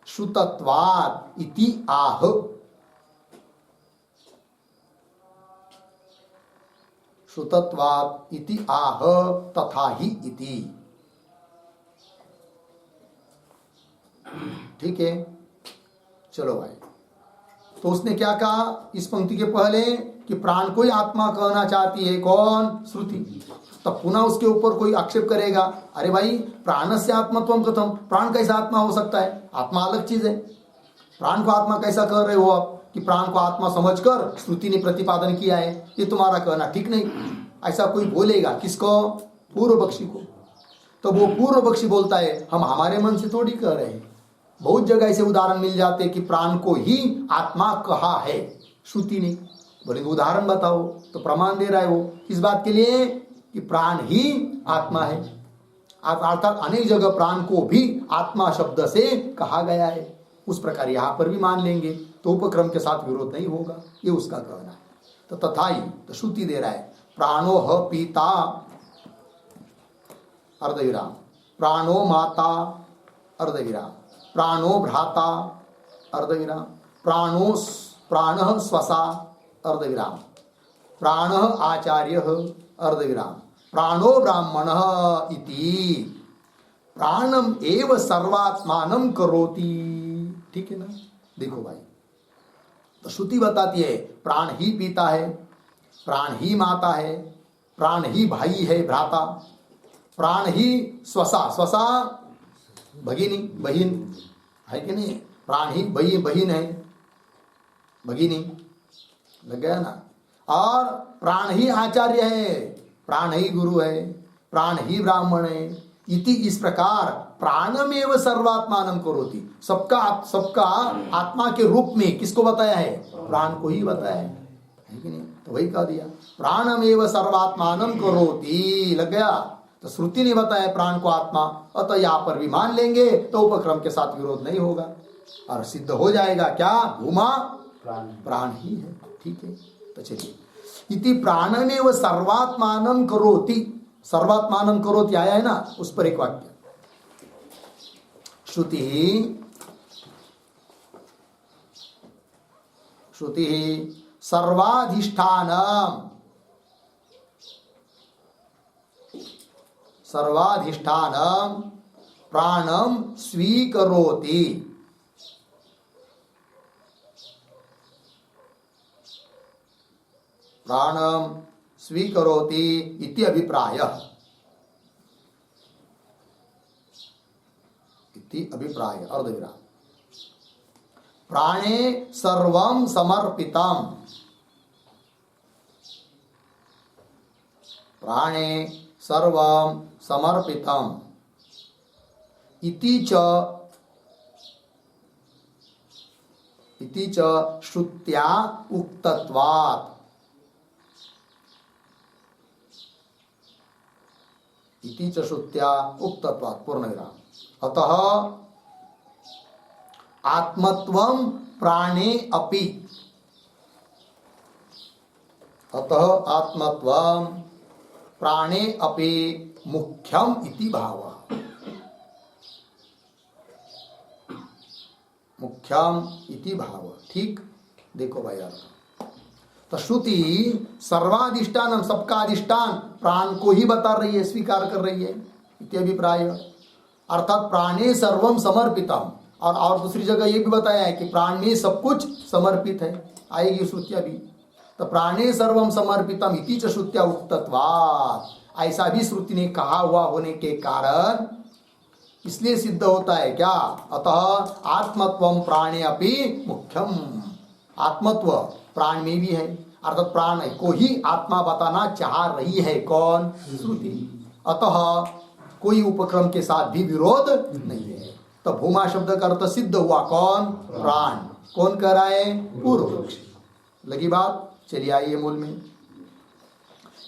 श्रुतत्वात् इति आह, श्रुतत्वात् इति आह तथा ही इति। ठीक है, चलो भाई। तो उसने क्या कहा इस पंक्ति के पहले कि प्राण को ही आत्मा कहना चाहती है कौन, श्रुति। तब पुनः उसके ऊपर कोई आक्षेप करेगा, अरे भाई प्राणस्य आत्मत्वम कथम, प्राण कैसा आत्मा हो सकता है, आत्मा अलग चीज है, प्राण को आत्मा कैसा कह रहे हो आप, कि प्राण को आत्मा समझकर श्रुति ने प्रतिपादन किया है, ये तुम्हारा कहना ठीक नहीं। ऐसा कोई बोलेगा किसको, पूर्व पक्षी को। तो वो पूर्व पक्षी बोलता है हम हमारे मन से थोड़ी कह रहे हैं, बहुत जगह ऐसे उदाहरण मिल जाते हैं कि प्राण को ही आत्मा कहा है श्रुति ने। बोलेंगे उदाहरण बताओ, तो प्रमाण दे रहा है वो किस बात के लिए, कि प्राण ही आत्मा है, अर्थात अनेक जगह प्राण को भी आत्मा शब्द से कहा गया है। उस प्रकार यहाँ पर भी मान लेंगे तो उपक्रम के साथ विरोध नहीं होगा, ये उसका कहना है। तो तथा ही, तो श्रुति दे रहा है, प्राणो ह पीता अर्धविराम, प्राणो माता अर्धविराम, प्राणो भ्राता अर्धविराम, प्राणः स्वसा अर्धविराम, प्राणः आचार्यः अर्धविराम, प्राणो ब्राह्मणः इति प्राणम एव सर्वात्मानं करोति। ठीक है ना, देखो भाई, तो श्रुति बताती है प्राण ही पीता है, प्राण ही माता है, प्राण ही भाई है भ्राता, प्राण ही स्वसा, स्वसा भगिनी बहिन है कि नहीं, प्राण ही बहिन है, भगिनी लग गया ना, और प्राण ही आचार्य है, प्राण ही गुरु है, प्राण ही ब्राह्मण है। इति, इस प्रकार प्राणमेव सर्वात्मानं करोति, सबका आत्मा के रूप में किसको बताया है, प्राण को ही बताया है कि नहीं। तो वही कह दिया प्राणमेव सर्वात्मानं करोति, लग गया। तो श्रुति ने बताया प्राण को आत्मा, अतः यहाँ पर भी मान लेंगे तो उपक्रम के साथ विरोध नहीं होगा और सिद्ध हो जाएगा क्या, भूमा प्राण ही है। ठीक है, तो चलिए, इति प्राणमेव सर्वात्मानं करोति, सर्वात्मानं करोति आया है ना, उस पर एक वाक्य, श्रुति सर्वाधिष्ठानम प्राणम स्वीकरोति, प्राणम स्वीकरोति इति अभिप्रायः, इति अभिप्राय अर्धविराम। प्राणे सर्वं समर्पितम्, प्राणे सर्वं समर्पितम् इति च श्रुत्या उक्तत्वात्, इति च श्रुत्या उक्तत्वात् पूर्णविराम। अतः आत्मत्वं प्राणे अपि, अतः आत्मत्वं प्राणे अपि मुख्यम इति भावः, मुख्यम इति भावः। ठीक, देखो भाई यार, तो श्रुति सर्वाधिष्ठान, सबका अधिष्ठान प्राण को ही बता रही है, स्वीकार कर रही है, इति अभिप्राय, अर्थात प्राणे सर्वम समर्पितम। और दूसरी जगह ये भी बताया है कि प्राण में सब कुछ समर्पित है, आएगी श्रुतियां भी। तो प्राणे सर्वम समर्पितम इति च श्रुत्या उक्तत्वात्, ऐसा भी श्रुति ने कहा हुआ होने के कारण इसलिए सिद्ध होता है क्या, अतः आत्मत्वम प्राणे अपि मुख्यम, आत्मत्व प्राण में भी है, अर्थात प्राण को ही आत्मा बताना चाह रही है कौन, श्रुति। अतः कोई उपक्रम के साथ भी विरोध नहीं है। तो भूमा शब्द का अर्थ सिद्ध हुआ कौन, प्राण। कौन कह रहा है, पूर्व पक्षी। लगी बात, चलिए आइए मूल में।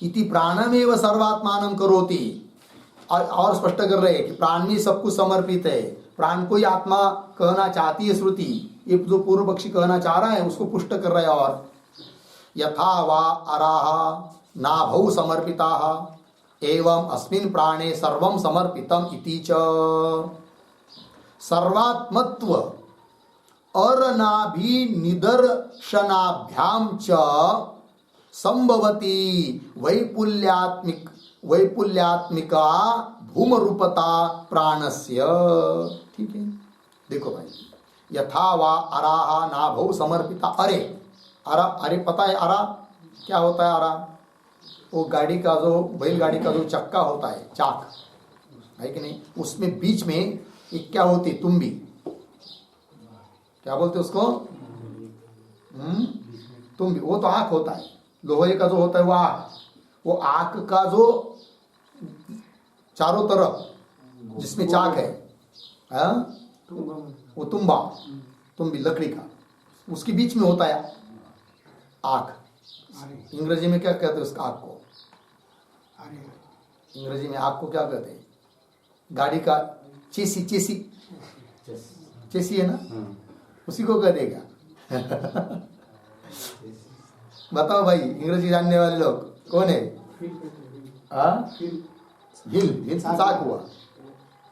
इति प्राणमेव सर्वात्मानं करोति, और स्पष्ट कर रहे हैं कि प्राण में सब कुछ समर्पित है, प्राण को ही आत्मा कहना चाहती है श्रुति। ये जो पूर्व पक्षी कहना चाह रहा है उसको पुष्ट कर रहे हैं। और यथा वा अराह नाभौ समर्पिताः एवं अस्मिन् प्राणे सर्वं समर्पितम् इति च सर्वात्मत्व अरनाभि निदर्शनाभ्याम च संभवती वैपुल्यात्मिका भूम रूपता प्राणस्य। ठीक है, देखो भाई, यथा वा अराहा नाभौ समर्पिता। अरे अरा, अरे पता है अरा क्या होता है? अरा वो गाड़ी का जो, बैलगाड़ी का जो चक्का होता है, चाक है कि नहीं, उसमें बीच में एक क्या होती, तुम्बी, क्या बोलते उसको, तुम्बी। वो तो आँख होता है, लोहे का जो होता है वो आँख, वो आँख का जो चारों तरफ जिसमें चाक है, वो तुम्बा, तुम्बी लकड़ी का, उसके बीच में होता है आँख। अंग्रेजी में क्या कहते हैं उसका आँख को? अंग्रेजी में आँख को क्या कहते हैं? गाड़ी का चेसी, चेसी, चेसी है ना, उसी को कह देगा। बताओ भाई, अंग्रेजी जानने वाले लोग कौन है? हिल चाक हुआ,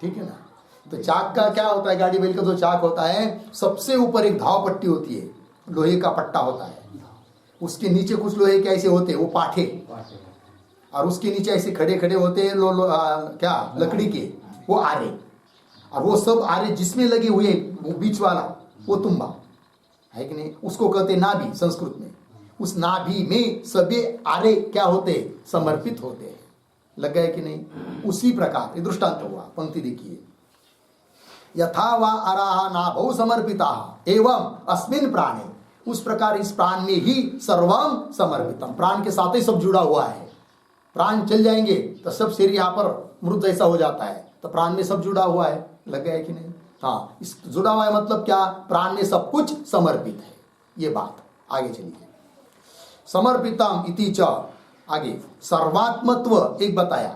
ठीक है ना। तो चाक का क्या होता है? गाड़ी बैल का जो चाक होता है, सबसे ऊपर एक धाव पट्टी होती है, लोहे का पट्टा होता है, उसके नीचे कुछ लोहे के ऐसे होते हैं, वो पाठे, और उसके नीचे ऐसे खड़े खड़े होते हैं क्या, लकड़ी के, वो आरे, और वो सब आरे जिसमें लगे हुए वो बीच वाला वो तुम्बा है कि नहीं, उसको कहते नाभि संस्कृत में। उस नाभि में सभी आरे क्या होते, समर्पित होते हैं। लग गए कि नहीं? उसी प्रकार ये दृष्टांत हुआ। पंक्ति देखिए, यथा वा अराहा नाभौ समर्पिताः एवं अस्मिन् प्राणे, उस प्रकार इस प्राण में ही सर्वम समर्पितम, प्राण के साथ ही सब जुड़ा हुआ है। प्राण चल जाएंगे तो सब शरीर यहाँ पर मृत जैसा हो जाता है, तो प्राण में सब जुड़ा हुआ है। लग गया कि नहीं? हाँ, इस जुड़ा हुआ है मतलब क्या? प्राण में सब कुछ समर्पित है, ये बात। आगे चलिए, समर्पितम इति च, आगे सर्वात्मत्व एक बताया,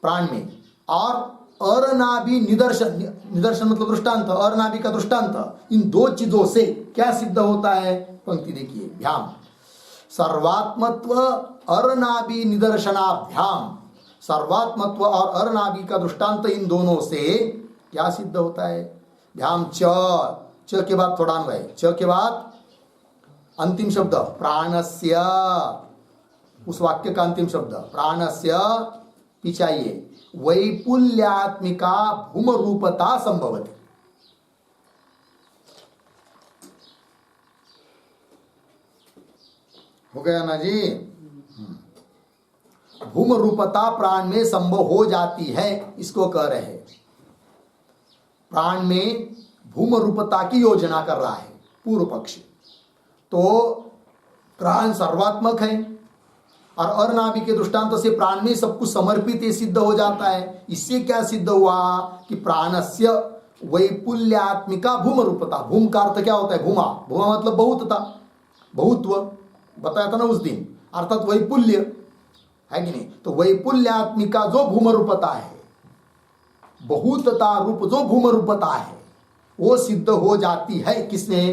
प्राण में, और अरनाभि निदर्शन, निदर्शन मतलब दृष्टांत, अरनाभि का दृष्टांत, इन दो चीजों से क्या सिद्ध होता है? पंक्ति देखिए, भ्याम सर्वात्मत्व अरनाभि निदर्शनाभ्याम, सर्वात्मत्व और अरनाभि का दृष्टांत, इन दोनों से क्या सिद्ध होता है? भ्याम च के बाद थोड़ा अन्वय, च के बाद अंतिम शब्द प्राणस्य, उस वाक्य का अंतिम शब्द प्राणस्य, पीछे आइए, वैपुल्यात्मिका भूम रूपता संभवति। हो गया ना जी? भूम रूपता प्राण में संभव हो जाती है, इसको कह रहे हैं। प्राण में भूम रूपता की योजना कर रहा है पूर्व पक्षी। तो प्राण सर्वात्मक है और अरनाभि के दृष्टांत से प्राण में सब कुछ समर्पित है, सिद्ध हो जाता है। इससे क्या सिद्ध हुआ कि प्राणस्य वैपुल्यात्मिका भूम रूपता। भूम का अर्थ क्या होता है? भूमा, भूमा मतलब बहुतता, बहुत्व बताया था ना उस दिन, अर्थात वैपुल्य है कि नहीं? तो वैपुल्यात्मिका जो भूम रूपता है, बहुतता रूप जो भूम रूपता है, वो सिद्ध हो जाती है किसने?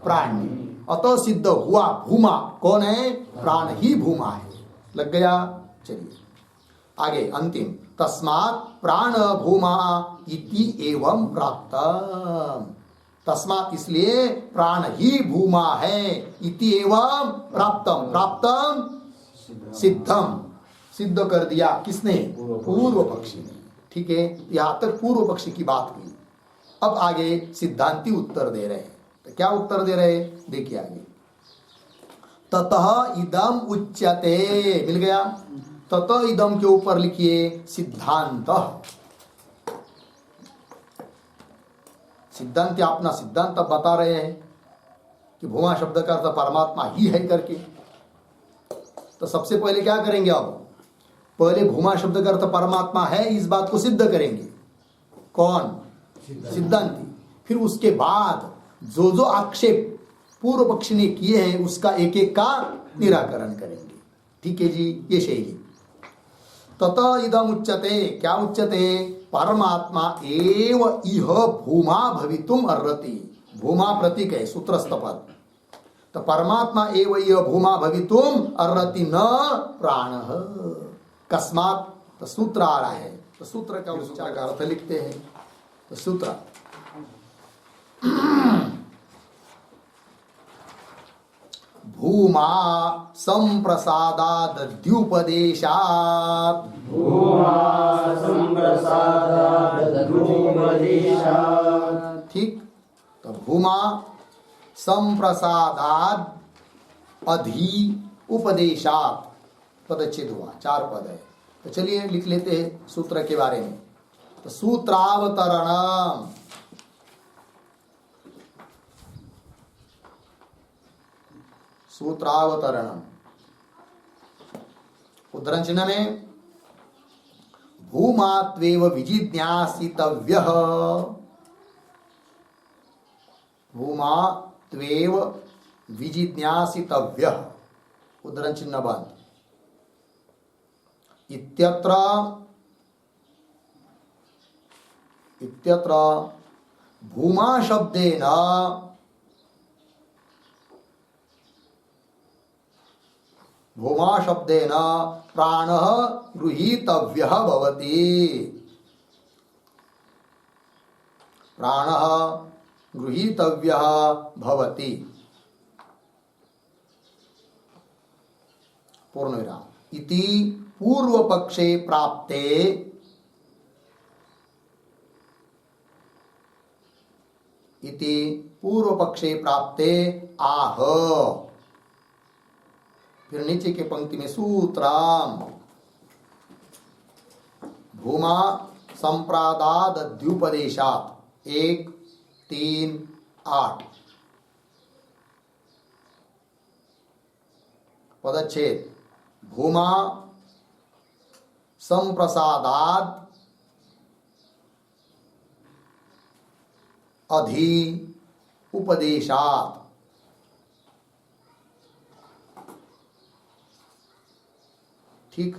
प्राण में। अतः सिद्ध हुआ भूमा कौन है? प्राण ही भूमा है। लग गया? चलिए आगे अंतिम, तस्मात् प्राण भूमा इति एवं प्राप्त। तस्मात् इसलिए प्राण ही भूमा है, इति एवं प्राप्तम, प्राप्तम सिद्धम, सिद्ध कर दिया किसने? पूर्व पक्षी ने। ठीक है, यहां तक पूर्व पक्षी की बात हुई। अब आगे सिद्धांती उत्तर दे रहे हैं। तो क्या उत्तर दे रहे हैं? देखिए आगे, ततः इदम उच्यते, मिल गया? ततः इदम के ऊपर लिखिए सिद्धांत। सिद्धांत अपना सिद्धांत बता रहे हैं कि भूमा शब्द का अर्थ परमात्मा ही है करके। तो सबसे पहले क्या करेंगे? अब पहले भूमा शब्द का अर्थ परमात्मा है, इस बात को सिद्ध करेंगे। कौन? सिद्धांती। फिर उसके बाद जो जो आक्षेप पूर्व पक्षी ने किए हैं उसका एक एक का निराकरण करेंगे। ठीक है जी, ये शैली। ततः इदम उच्यते, क्या उच्यते? परमात्मा एव इह भूमा भवितुम अर्हति। भूमा प्रतीक है, सूत्रस्थ पद। तो परमात्मा एव इह भूमा भवितुम अर्हति न प्राण। कस्मात्, तो सूत्र आ रहा है, तो सूत्र का उच्चार का अर्थ लिखते हैं। तो सूत्र भूमा संप्रसादाद्युपदेशात्, ठीक। तो भूमा संप्रसादाद अधि उपदेशात्, पदच्छेद हुआ, 4 पद है। तो चलिए लिख लेते हैं सूत्र के बारे में। तो सूत्रावतरणम, सूत्रावतरणम उद्धरण चिन्ह में भूमात्वेव विजिज्ञासितव्यः, भूमात्वेव विजिज्ञासितव्यः, उद्धरण चिन्ह बंद। इत्यत्र भूमा शब्देन प्राणः गृहीतव्यः भवति, प्राणः गृहीतव्यः भवति। पूर्णविराम। इति पूर्व पक्षे प्राप्ते, इति पूर्व पक्षे प्राप्ते आह। फिर नीचे की पंक्ति में सूत्राम भूमा संप्रादाद्युपदेशात् 1, 3, 8 पदच्छेद भूमा संप्रसादाद अधि उपदेशात्, ठीक।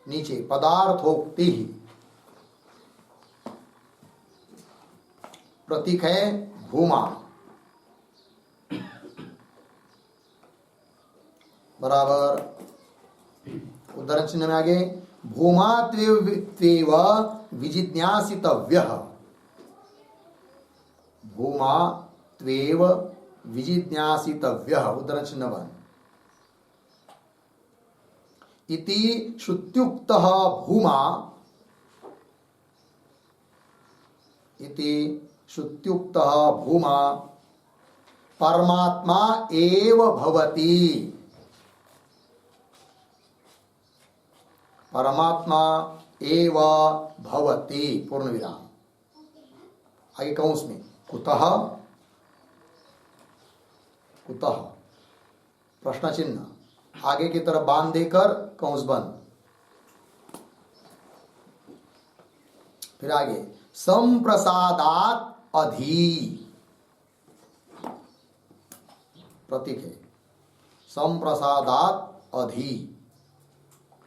नीचे पदार्थोक्ति, प्रतीक है भूमा, बराबर। उदाहरण चिन्ह में आगे भूमा त्वेव विजिज्ञासितव्यः, भूमा त्वेव विजिज्ञासितव्यः, उदाहरण चिन्ह 1। इति श्रुत्युक्तः भूमा, इति श्रुत्युक्तः भूमा परमात्मा एव भवति, परमात्मा एव भवति, पूर्ण विराम। आगे कंस में कुतः, कुतः प्रश्न चिन्ह, आगे की तरफ बांध देकर कंस बंद। फिर आगे संप्रसादात अधि, प्रतीक है संप्रसादात अधि,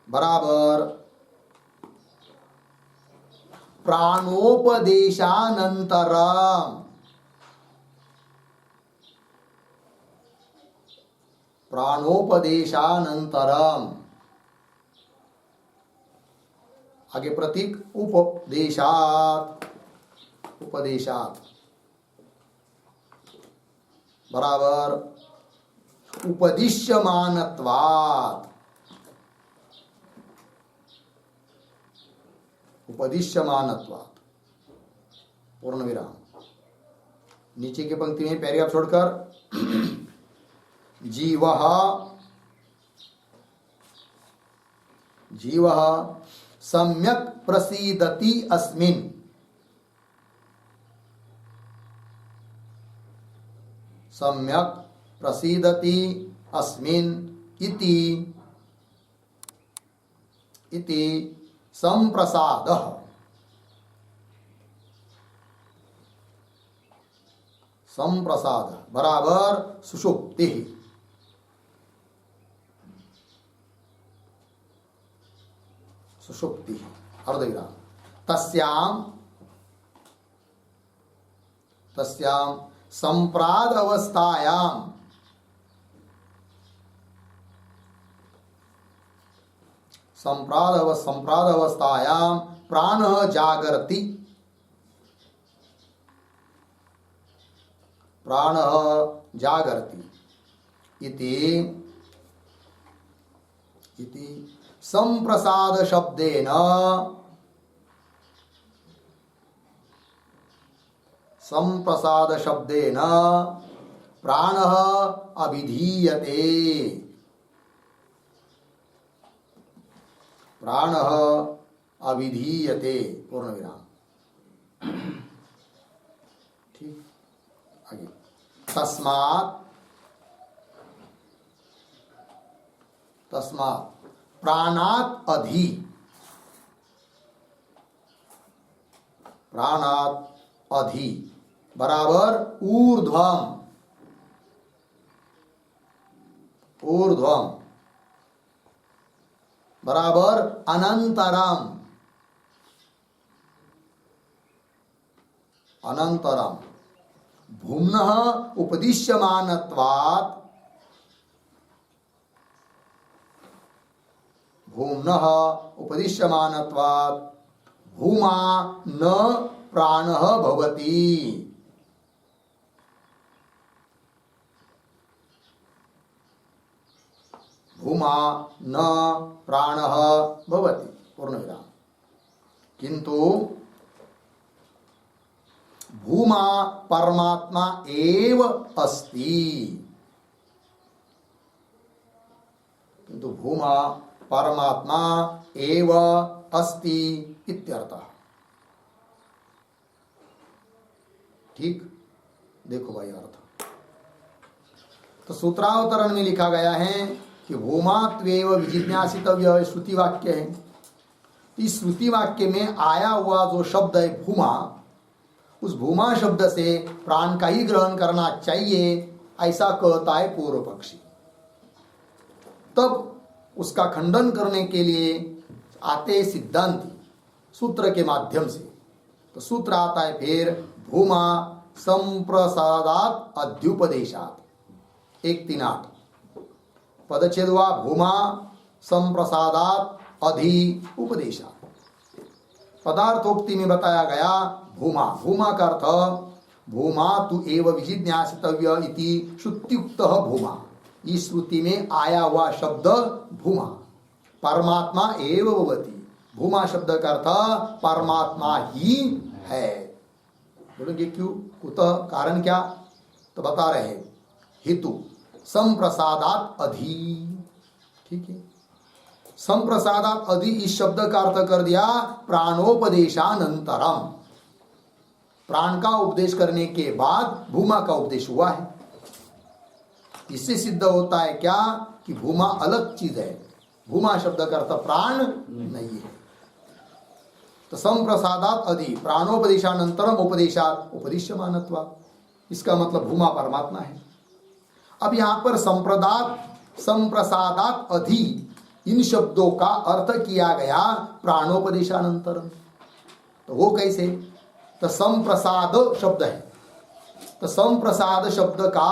बराबर प्राणोपदेशानंतरम, प्राणोपदेशानंतरम, आगे प्रतीक उपदेशात, उपदेशात, बराबर उपदिश्यमानत्वात्, उपदिश्यमानत्वात्, पूर्ण विराम। नीचे की पंक्ति में पैराग्राफ छोड़कर जीवः, जीवः सम्यक् प्रसीदति अस्मिन्, सम्यक् प्रसीदति अस्मिन् इति, इति संप्रसादः, संप्रसाद बराबर सुषुप्ति, सुषुप्ति अर्धविराम। तस्याम, तस्याम संप्राद अवस्थायाम, संप्राद अवस्थायाम प्राणः जागर्ति, प्राणः जागर्ति इति, इति संप्रसाद शब्देन, संप्रसाद शब्देन प्राणः अभिधीयते, प्राणः अभिधीयते, पूर्ण विराम। ठीक, आगे तस्मात्, तस्मात् प्राणात् अधि, प्राणात् अधि बराबर ऊर्ध्वम, ऊर्ध्वम बराबर अनंतरम, अनंतरम भूम्नः उपदिश्यमानत्वात्, भूम्नः उपदिश्यमानत्वात् भूमा न प्राणः भवति, भूमा न प्राणः भवति, पूर्ण विराम। किंतु भूमा परमात्मा एव अस्ति, किंतु भूमा परमात्मा एव अस्ति इत्यर्थः। ठीक, देखो भाई अर्थ। तो सूत्रावतरण में लिखा गया है कि भूमा त्वेव विजिज्ञासितव्य श्रुति वाक्य है। इस श्रुति वाक्य में आया हुआ जो शब्द है भूमा, उस भूमा शब्द से प्राण का ही ग्रहण करना चाहिए, ऐसा कहता है पूर्व पक्षी। तब उसका खंडन करने के लिए आते सिद्धांत सूत्र के माध्यम से। तो सूत्र आता है फिर भूमा संप्रसादात अध्युपदेशात, 138 पदच्छेद हुआ भूमा संप्रसादात अधि उपदेशात। पदार्थोक्ति में बताया गया भूमा, भूमा का अर्थ भूमा तु एव विजिज्ञासितव्य इति श्रुत्युक्तः भूमा। इस श्रुति में आया हुआ शब्द भूमा परमात्मा एव भवति। भूमा शब्द का अर्थ परमात्मा ही है। बोलोगे क्यों, कुतः, कारण क्या? तो बता रहे हैं हेतु संप्रसादात अधि। ठीक है, संप्रसादात अधि इस शब्द का अर्थ कर दिया प्राणोपदेशानंतरम। प्राण का उपदेश करने के बाद भूमा का उपदेश हुआ है। इससे सिद्ध होता है क्या कि भूमा अलग चीज है, भूमा शब्द का अर्थ प्राण नहीं है। तो संप्रसादात अधि प्राणोपदेशानंतरम उपदेशात उपदिश्यमानत्वात्, इसका मतलब भूमा परमात्मा है। अब यहां पर संप्रसादात अधि इन शब्दों का अर्थ किया गया प्राणोपदेशानंतरम। तो वो कैसे? तो संप्रसाद शब्द है, तो संप्रसाद शब्द का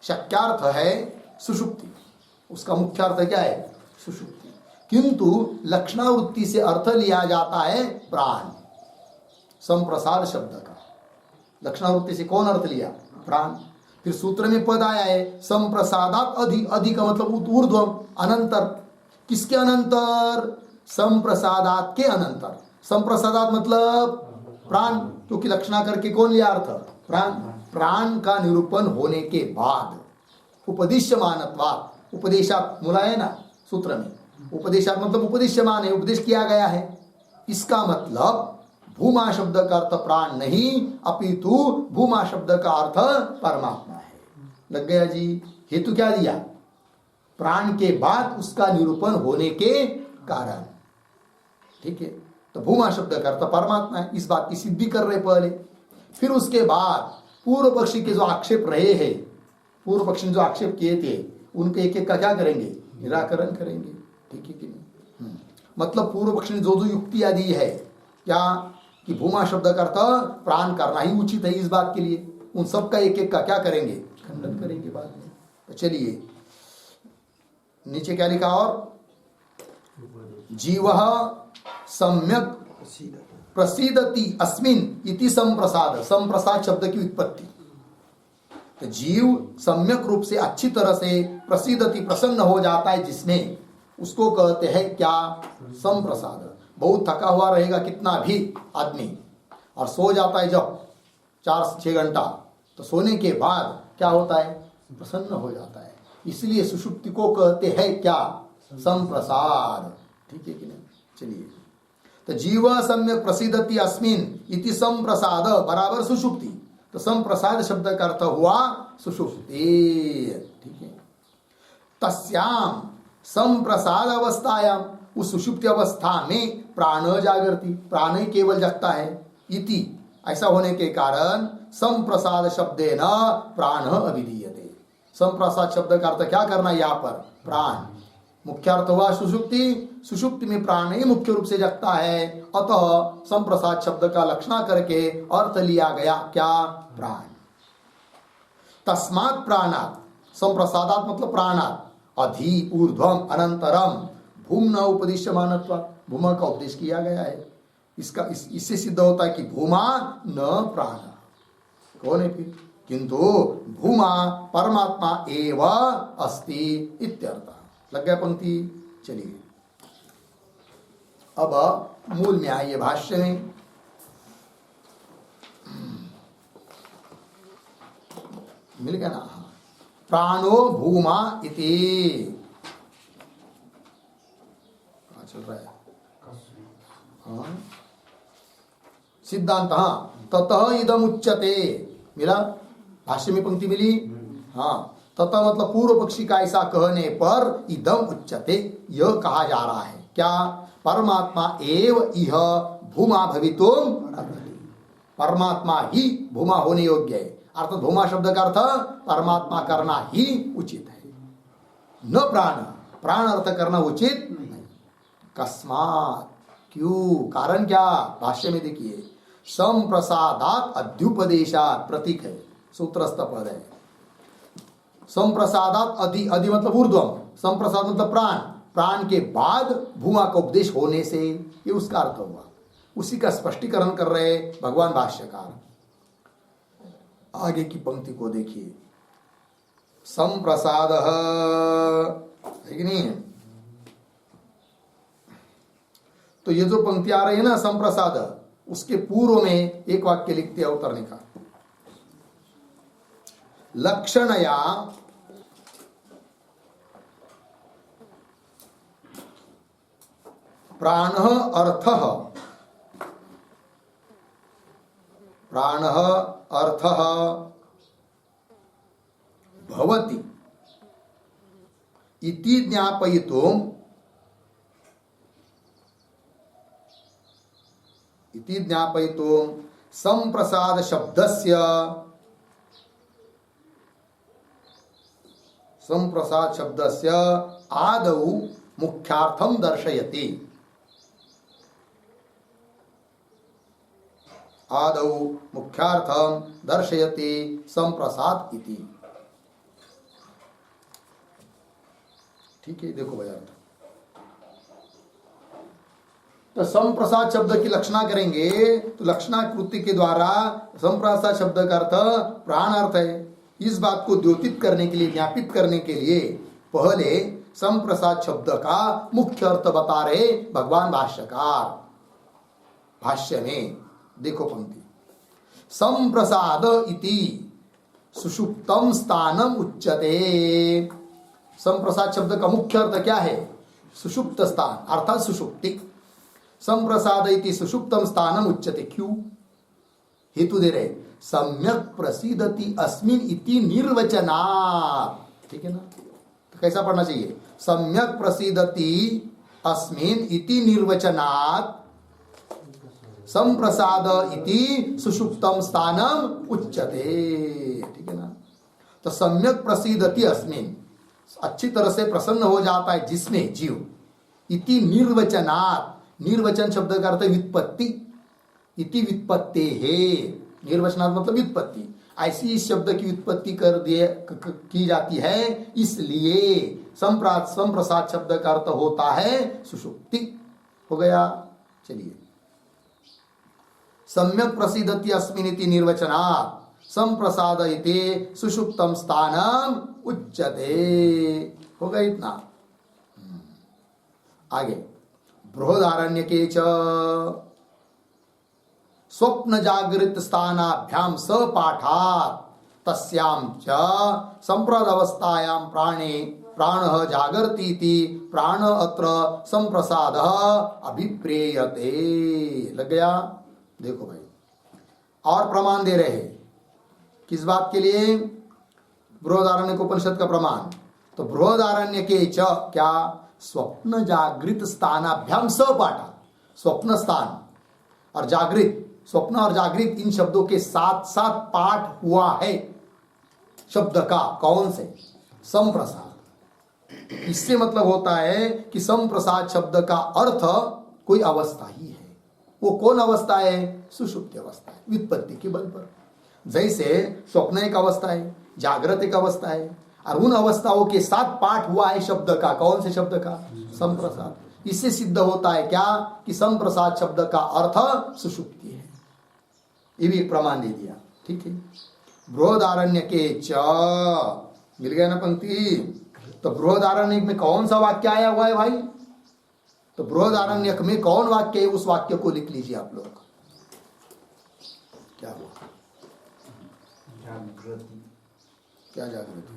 शक्यार्थ है सुषुप्ति, उसका मुख्य अर्थ क्या है? सुषुप्ति। किंतु लक्षणावृत्ति से अर्थ लिया जाता है प्राण। संप्रसाद शब्द का लक्षणावृत्ति से कौन अर्थ लिया? प्राण। फिर सूत्र में पद आया है संप्रसादात अधि, अधि का मतलब ऊर्ध्वम, अनंतर। किसके अनंतर? संप्रसादात के अनंतर। संप्रसादात मतलब प्राण, क्योंकि लक्षणा करके कौन लिया अर्थ? प्राण। प्राण का निरूपण होने के बाद उपदिश्यमानत्वात्, उपदेशात मूला है ना सूत्र में, उपदेशात मतलब उपदिश्यमान है, उपदेश किया गया है। इसका मतलब भूमा शब्द का अर्थ प्राण नहीं अपितु भूमा शब्द का अर्थ परमात्मा है। लग गया जी? हेतु क्या दिया? प्राण के बाद उसका निरूपण होने के कारण। ठीक है, तो भूमा शब्द का अर्थ परमात्मा है, इस बात की सिद्धि कर रहे पहले। फिर उसके बाद पूर्व पक्षी के जो आक्षेप रहे हैं, पूर्व पक्षी ने जो आक्षेप किए थे उनके एक एक का क्या करेंगे? निराकरण करेंगे। ठीक है कि नहीं? मतलब पूर्व पक्षी ने जो जो युक्तियां दी है क्या कि भूमा शब्द का अर्थ प्राण करना ही उचित है, इस बात के लिए उन सब का एक एक का क्या करेंगे? खंडन करेंगे बाद में। तो चलिए नीचे क्या लिखा? और जीवः सम्यक प्रसीदति अस्मिन् इति संप्रसाद। संप्रसाद शब्द की उत्पत्ति, तो जीव सम्यक रूप से अच्छी तरह से प्रसीदति प्रसन्न हो जाता है जिसमें, उसको कहते हैं क्या? संप्रसाद। बहुत थका हुआ रहेगा कितना भी आदमी और सो जाता है जब 4-6 घंटा, तो सोने के बाद क्या होता है? प्रसन्न हो जाता है। इसलिए सुषुप्ति को कहते हैं क्या? संप्रसाद। ठीक है कि नहीं? चलिए, तो जीव सम्यक प्रसिद्धति अस्मिन् इति संप्रसाद बराबर सुषुप्ति। तो संप्रसाद शब्द का अर्थ हुआ सुषुप्ति। ठीक है, तस्याम संप्रसाद अवस्थायाम, उस सुषुप्ति अवस्था में प्राण जागृति, प्राण ही केवल जगता है। इति, ऐसा होने के कारण संप्रसाद शब्देन प्राण अभिधीयते। संप्रसाद शब्द का अर्थ क्या करना? यहाँ पर प्राण। मुख्य अर्थ हुआ सुषुप्ति, सुषुप्ति में प्राण ही मुख्य रूप से जगता है, अतः संप्रसाद शब्द का लक्षणा करके अर्थ लिया गया क्या? प्राण। तस्मात् प्राणात्, संप्रसादात् मतलब प्राणात्, अधि ऊर्ध्वम अनंतरम भूम्ना उपदिश्यमानत्वात्, भूमा का उपदेश किया गया है। इससे सिद्ध होता है कि भूमा न प्राण। कौन है फिर? किंतु भूमा परमात्मा एव अस्ति इत्यर्थ। लग गया पंक्ति? चलिए अब मूल में आइए, भाष्य में। मिल गया ना? प्राणो भूमा इति चल रहा है। हाँ, सिद्धांत। हाँ, ततः इदम उच्यते। मिला? भाष्य में पंक्ति मिली? हाँ, तथा मतलब पूर्व पक्षी का ऐसा कहने पर इदम उच्यते, यह कहा जा रहा है क्या? परमात्मा एव इह भूमा भवितुम अर्हति, परमात्मा ही भूमा होने योग्य है। अर्थात भूमा शब्द का अर्थ परमात्मा करना ही उचित है, न प्राण। प्राण अर्थ करना उचित नहीं। कस्मात, क्यों, कारण क्या, भाष्य में देखिए, संप्रसादात अध्युपदेशात, प्रतीक है, सूत्रस्थ पद है। संप्रसादात अधि, अधि मतलब ऊर्ध्वम, संप्रसाद मतलब प्राण, प्राण के बाद भूमा का उपदेश होने से, ये उसका अर्थ हुआ। उसी का स्पष्टीकरण कर रहे भगवान भाष्यकार। आगे की पंक्ति को देखिए, संप्रसाद है कि नहीं। तो ये जो पंक्ति आ रही है ना संप्रसाद, उसके पूर्व में एक वाक्य लिखते हैं उतरने का, लक्षणया प्राण अर्थः, प्राण अर्थः भवति इति ज्ञापयितुम्, इति ज्ञापयितुम् संप्रसाद शब्दस्य, संप्रसाद शब्दस्य आदौ मुख्यार्थं दर्शयति, आदौ मुख्यार्थं दर्शयति संप्रसाद इति। ठीक है, देखो भाई अर्थ। तो संप्रसाद शब्द की लक्षणा करेंगे तो लक्षणा कृति के द्वारा संप्रसाद शब्द का अर्थ प्राण अर्थ है। इस बात को द्योतित करने के लिए, ज्ञापित करने के लिए पहले संप्रसाद शब्द का मुख्य अर्थ बता रहे भगवान भाष्यकार। भाष्य में देखो पंक्ति, संप्रसाद इति सुषुप्तम स्थानम उच्यते। संप्रसाद शब्द का मुख्य अर्थ क्या है, सुषुप्त स्थान अर्थात सुषुप्ति। संप्रसाद इति सुषुप्तम स्थानम उच्यते, क्यों, हेतु दे रहे, सम्यक प्रसीदति अस्मिन् इति निर्वचनात्। ठीक है ना, तो कैसा पढ़ना चाहिए, सम्यक प्रसीदति अस्मिन् इति निर्वचनात् संप्रसाद इति सुषुप्तम स्थानम उच्यते। ठीक है ना, तो सम्यक प्रसीदति अस्मिन्, अच्छी तरह से प्रसन्न हो जाता है जिसमें जीव, इति निर्वचनात्, निर्वचन शब्द का अर्थ व्युत्पत्ति, इति व्युत्पत्ति है, निर्वचनात् मतलब व्युत्पत्ति, ऐसी इस शब्द की व्युत्पत्ति कर दिए की जाती है, इसलिए संप्रसाद शब्द का अर्थ होता है सुषुप्ति। हो गया, चलिए, सम्यक प्रसीदति अस्मिन् इति निर्वचनात् संप्रसाद इति सुषुप्तम स्थानम उच्यते। हो गया इतना। आगे, बृहदारण्यके च स्वप्न जागृत स्थानाभ्याम सपाठात् तस्यां च संप्रद अवस्थायां प्राणे प्राणः जागर्तीति प्राण अत्र संप्रसादः अभिप्रेयते। लग गया, देखो भाई, और प्रमाण दे रहे हैं किस बात के लिए, बृहदारण्यक उपनिषद का प्रमाण। तो बृहदारण्यके च क्या, स्वप्न जागृत स्थानाभ्याम सपाठा, स्वप्न स्थान और जागृत, स्वप्न और जागृत इन शब्दों के साथ साथ पाठ हुआ है शब्द का, कौन से, संप्रसाद। इससे मतलब होता है कि संप्रसाद शब्द का अर्थ कोई अवस्था ही है। वो कौन अवस्था है, सुषुप्ति अवस्था है, व्युत्पत्ति के बल पर। जैसे स्वप्न एक अवस्था है, जागृत एक अवस्था है, और उन अवस्थाओं के साथ पाठ हुआ है शब्द का, कौन से शब्द का, संप्रसाद। इससे सिद्ध होता है क्या, कि संप्रसाद शब्द का अर्थ सुषुप्ति है। ये भी एक प्रमाण दे दिया। ठीक है, बृहदारण्यके च, मिल गया ना पंक्ति। तो बृहदारण्यक में कौन सा वाक्य आया हुआ है भाई, तो बृहदारण्यक में कौन वाक्य है, उस वाक्य को लिख लीजिए आप लोग। क्या हुआ, जागृति, क्या जागृति,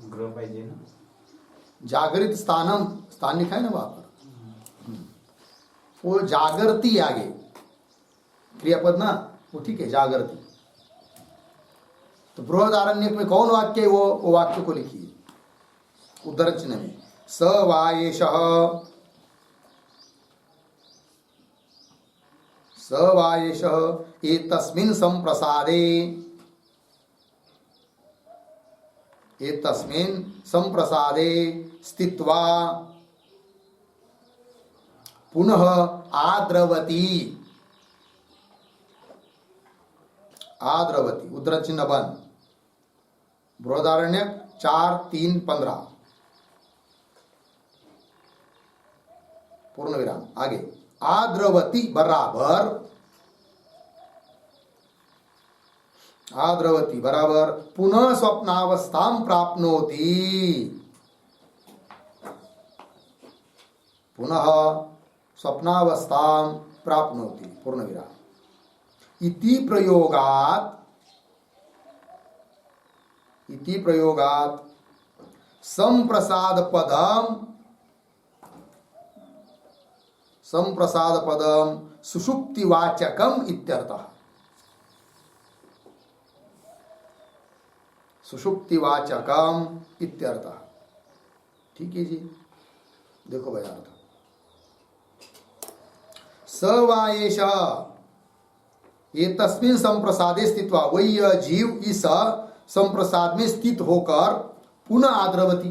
ग्रह पाहिजे ना, जागृत स्थानम, स्थान लिखा है ना वहां पर, वो जागृति आगे क्रियापद ना, वो ठीक है, जागृति। तो बृहदारण्यक में कौन वाक्य है, वो वाक्य को लिखिए उद्धरण चिन्ह में, स वायेशः, स वायेशः एतस्मिन् संप्रसादे, एतस्मिन् संप्रसादे स्थित्वा पुनः आद्रवती, आद्रवती उद्धरण चिन्ह बंद। बृहदारण्यक 4:3-15 पूर्ण विराम। आगे आद्रवती बराबर, आद्रवती बराबर पुनः स्वप्नावस्थां प्राप्नोति, पुनः स्वप्नावस्थां प्राप्नोति पूर्ण विराम। इति प्रयोगात्, इति प्रयोगात् संप्रसाद पदम, संप्रसाद पदम सुषुप्तिवाचकम इत्यर्थः, सुषुप्तिवाचकम इत्यर्थः। ठीक है जी, देखो भाई अर्थ। सवायेश ये तस्मिन संप्रसादे स्थित्वा, वही यह जीव इस संप्रसाद में स्थित होकर पुनः आद्रवती,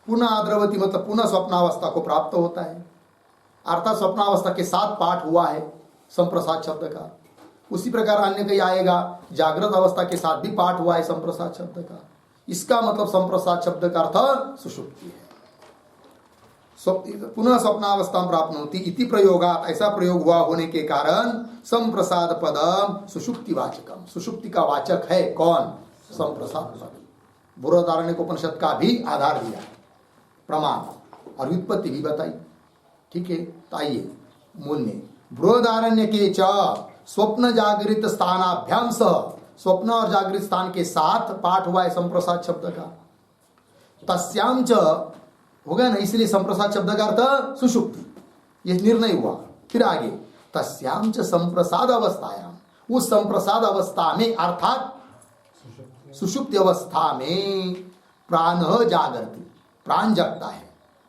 पुनः आद्रवती मतलब पुनः स्वप्नावस्था को प्राप्त होता है। अर्थात स्वप्नावस्था के साथ पाठ हुआ है संप्रसाद शब्द का। उसी प्रकार अन्य कहीं आएगा, जागृत अवस्था के साथ भी पाठ हुआ है संप्रसाद शब्द का। इसका मतलब संप्रसाद शब्द का अर्थ सुषुप्ति है। पुनः स्वप्नावस्था प्राप्त होती इति प्रयोगात, ऐसा प्रयोग हुआ होने के कारण संप्रसाद पदम सुषुप्ति वाचकम, सुषुप्ति का वाचक है कौन? संप्रसाद पद। बृहदारण्यक उपनिषद का भी आधार दिया है, प्रमाण और व्युत्पत्ति भी बताई। ठीक है, तो आइए मूल में। बृहदारण्य के च स्वप्न जागृत स्थानाभ्याम सह, स्वप्न और जागृत स्थान के साथ पाठ हुआ है संप्रसाद शब्द का। तस्याम च हो गया ना, इसलिए संप्रसाद शब्द का अर्थ सुषुप्ति, ये निर्णय हुआ। फिर आगे तस्याम च संप्रसाद अवस्थायाम, उस संप्रसाद अवस्था में अर्थात सुषुप्ति अवस्था में प्राण जागृति, प्राण जगता है।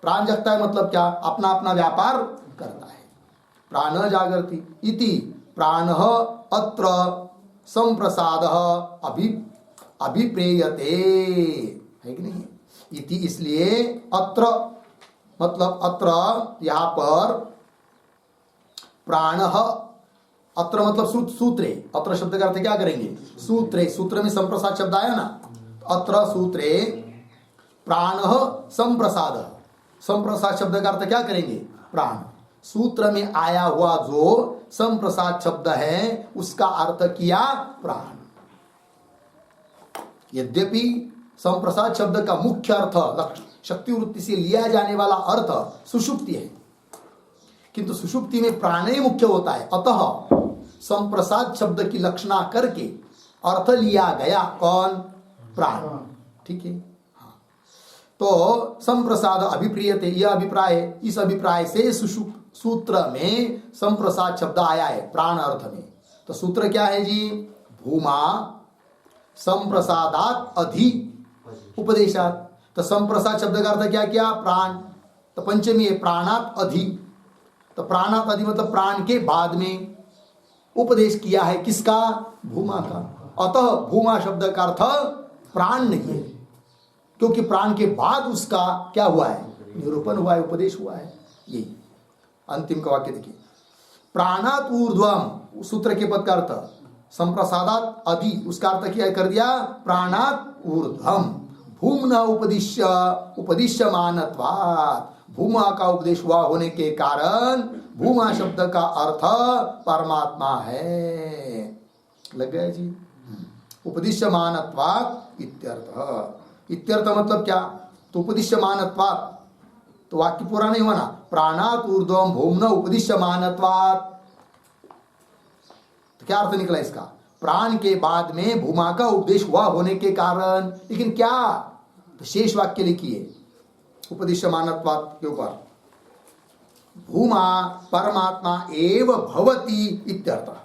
प्राण जगता है मतलब क्या? अपना अपना व्यापार करता है। प्राण जागृति इति प्राण अत्र संप्रसाद अभिप्रेयते, है कि नहीं? इति इसलिए अत्र मतलब अत्र यहाँ पर प्राण, अत्र मतलब सूत्रे, अत्र शब्द का अर्थ क्या करेंगे? सूत्रे, सूत्र में संप्रसाद शब्द आया ना, अत्र सूत्रे प्राण संप्रसाद, संप्रसाद शब्द का अर्थ क्या करेंगे? प्राण। सूत्र में आया हुआ जो संप्रसाद शब्द है उसका अर्थ किया प्राण। यद्यपि संप्रसाद शब्द का मुख्य अर्थ शक्ति वृत्ति से लिया जाने वाला अर्थ सुषुप्ति है, किंतु सुषुप्ति में प्राण ही मुख्य होता है। अतः संप्रसाद शब्द की लक्षणा करके अर्थ लिया गया कौन? प्राण। ठीक है, हाँ। तो संप्रसाद अभिप्रियते, यह अभिप्राय, इस अभिप्राय से सूत्र में संप्रसाद शब्द आया है प्राण अर्थ में। तो सूत्र क्या है जी? भूमा संप्रसादात अधि उपदेशात। तो संप्रसाद शब्द का अर्थ क्या किया? प्राण। तो पंचमी है प्राणात अधि, तो प्राणात अधि मतलब प्राण के बाद में उपदेश किया है किसका? भूमा का। अतः भूमा शब्द का अर्थ प्राण नहीं है, क्योंकि प्राण के बाद उसका क्या हुआ है? निरूपण हुआ है, उपदेश हुआ है। यही अंतिम का वाक्य देखिए, प्राणात ऊर्ध्वम, सूत्र के पद का अर्थ संप्रसादात अधि, उसका अर्थ क्या कर दिया? प्राणात ऊर्ध्वम भूमना उपदिश्यमानत्वात्, भूमा का उपदेश हुआ होने के कारण भूमा शब्द का अर्थ परमात्मा है। लग गया जी? उपदिश्यमानत्वात् इत्यर्थ। इत्यर्थ मतलब क्या? तो उपदिश्यमानत्वात्, तो वाक्य पूरा नहीं हुआ ना। प्राणात ऊर्ध्वम भूमना उपदिश्यमानत्वात्, तो क्या अर्थ निकला इसका? प्राण के बाद में भूमा का उपदेश हुआ होने के कारण। लेकिन क्या? तो शेष वाक्य लिखिए उपदिश्यमानत्वात् के ऊपर, भूमा परमात्मा एव भवति इत्यर्थः।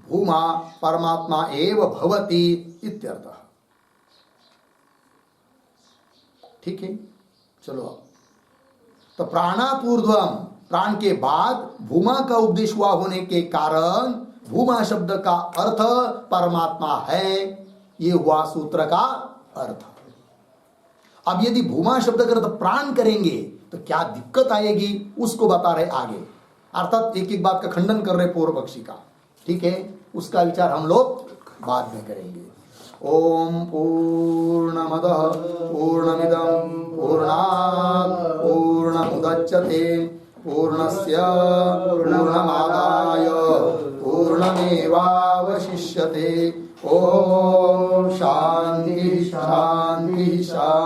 भूमा परमात्मा एव भवति इत्यर्थः। ठीक है, चलो। तो प्राणात ऊर्ध्वम, प्राण के बाद भूमा का उपदेश हुआ होने के कारण भूमा शब्द का अर्थ परमात्मा है, ये हुआ सूत्र का अर्थ। अब यदि भूमा शब्द का अर्थ प्राण करेंगे तो क्या दिक्कत आएगी उसको बता रहे आगे। अर्थात एक एक बात का खंडन कर रहे पूर्व पक्षी का। ठीक है, उसका विचार हम लोग बाद में करेंगे। ओम पूर्णमदः पूर्णमिदं पूर्णात् पूर्णमुदच्यते पूर्णस्य पूर्णमादाय पूर्णमेवावशिष्यते। ओम शांति शांति शांति।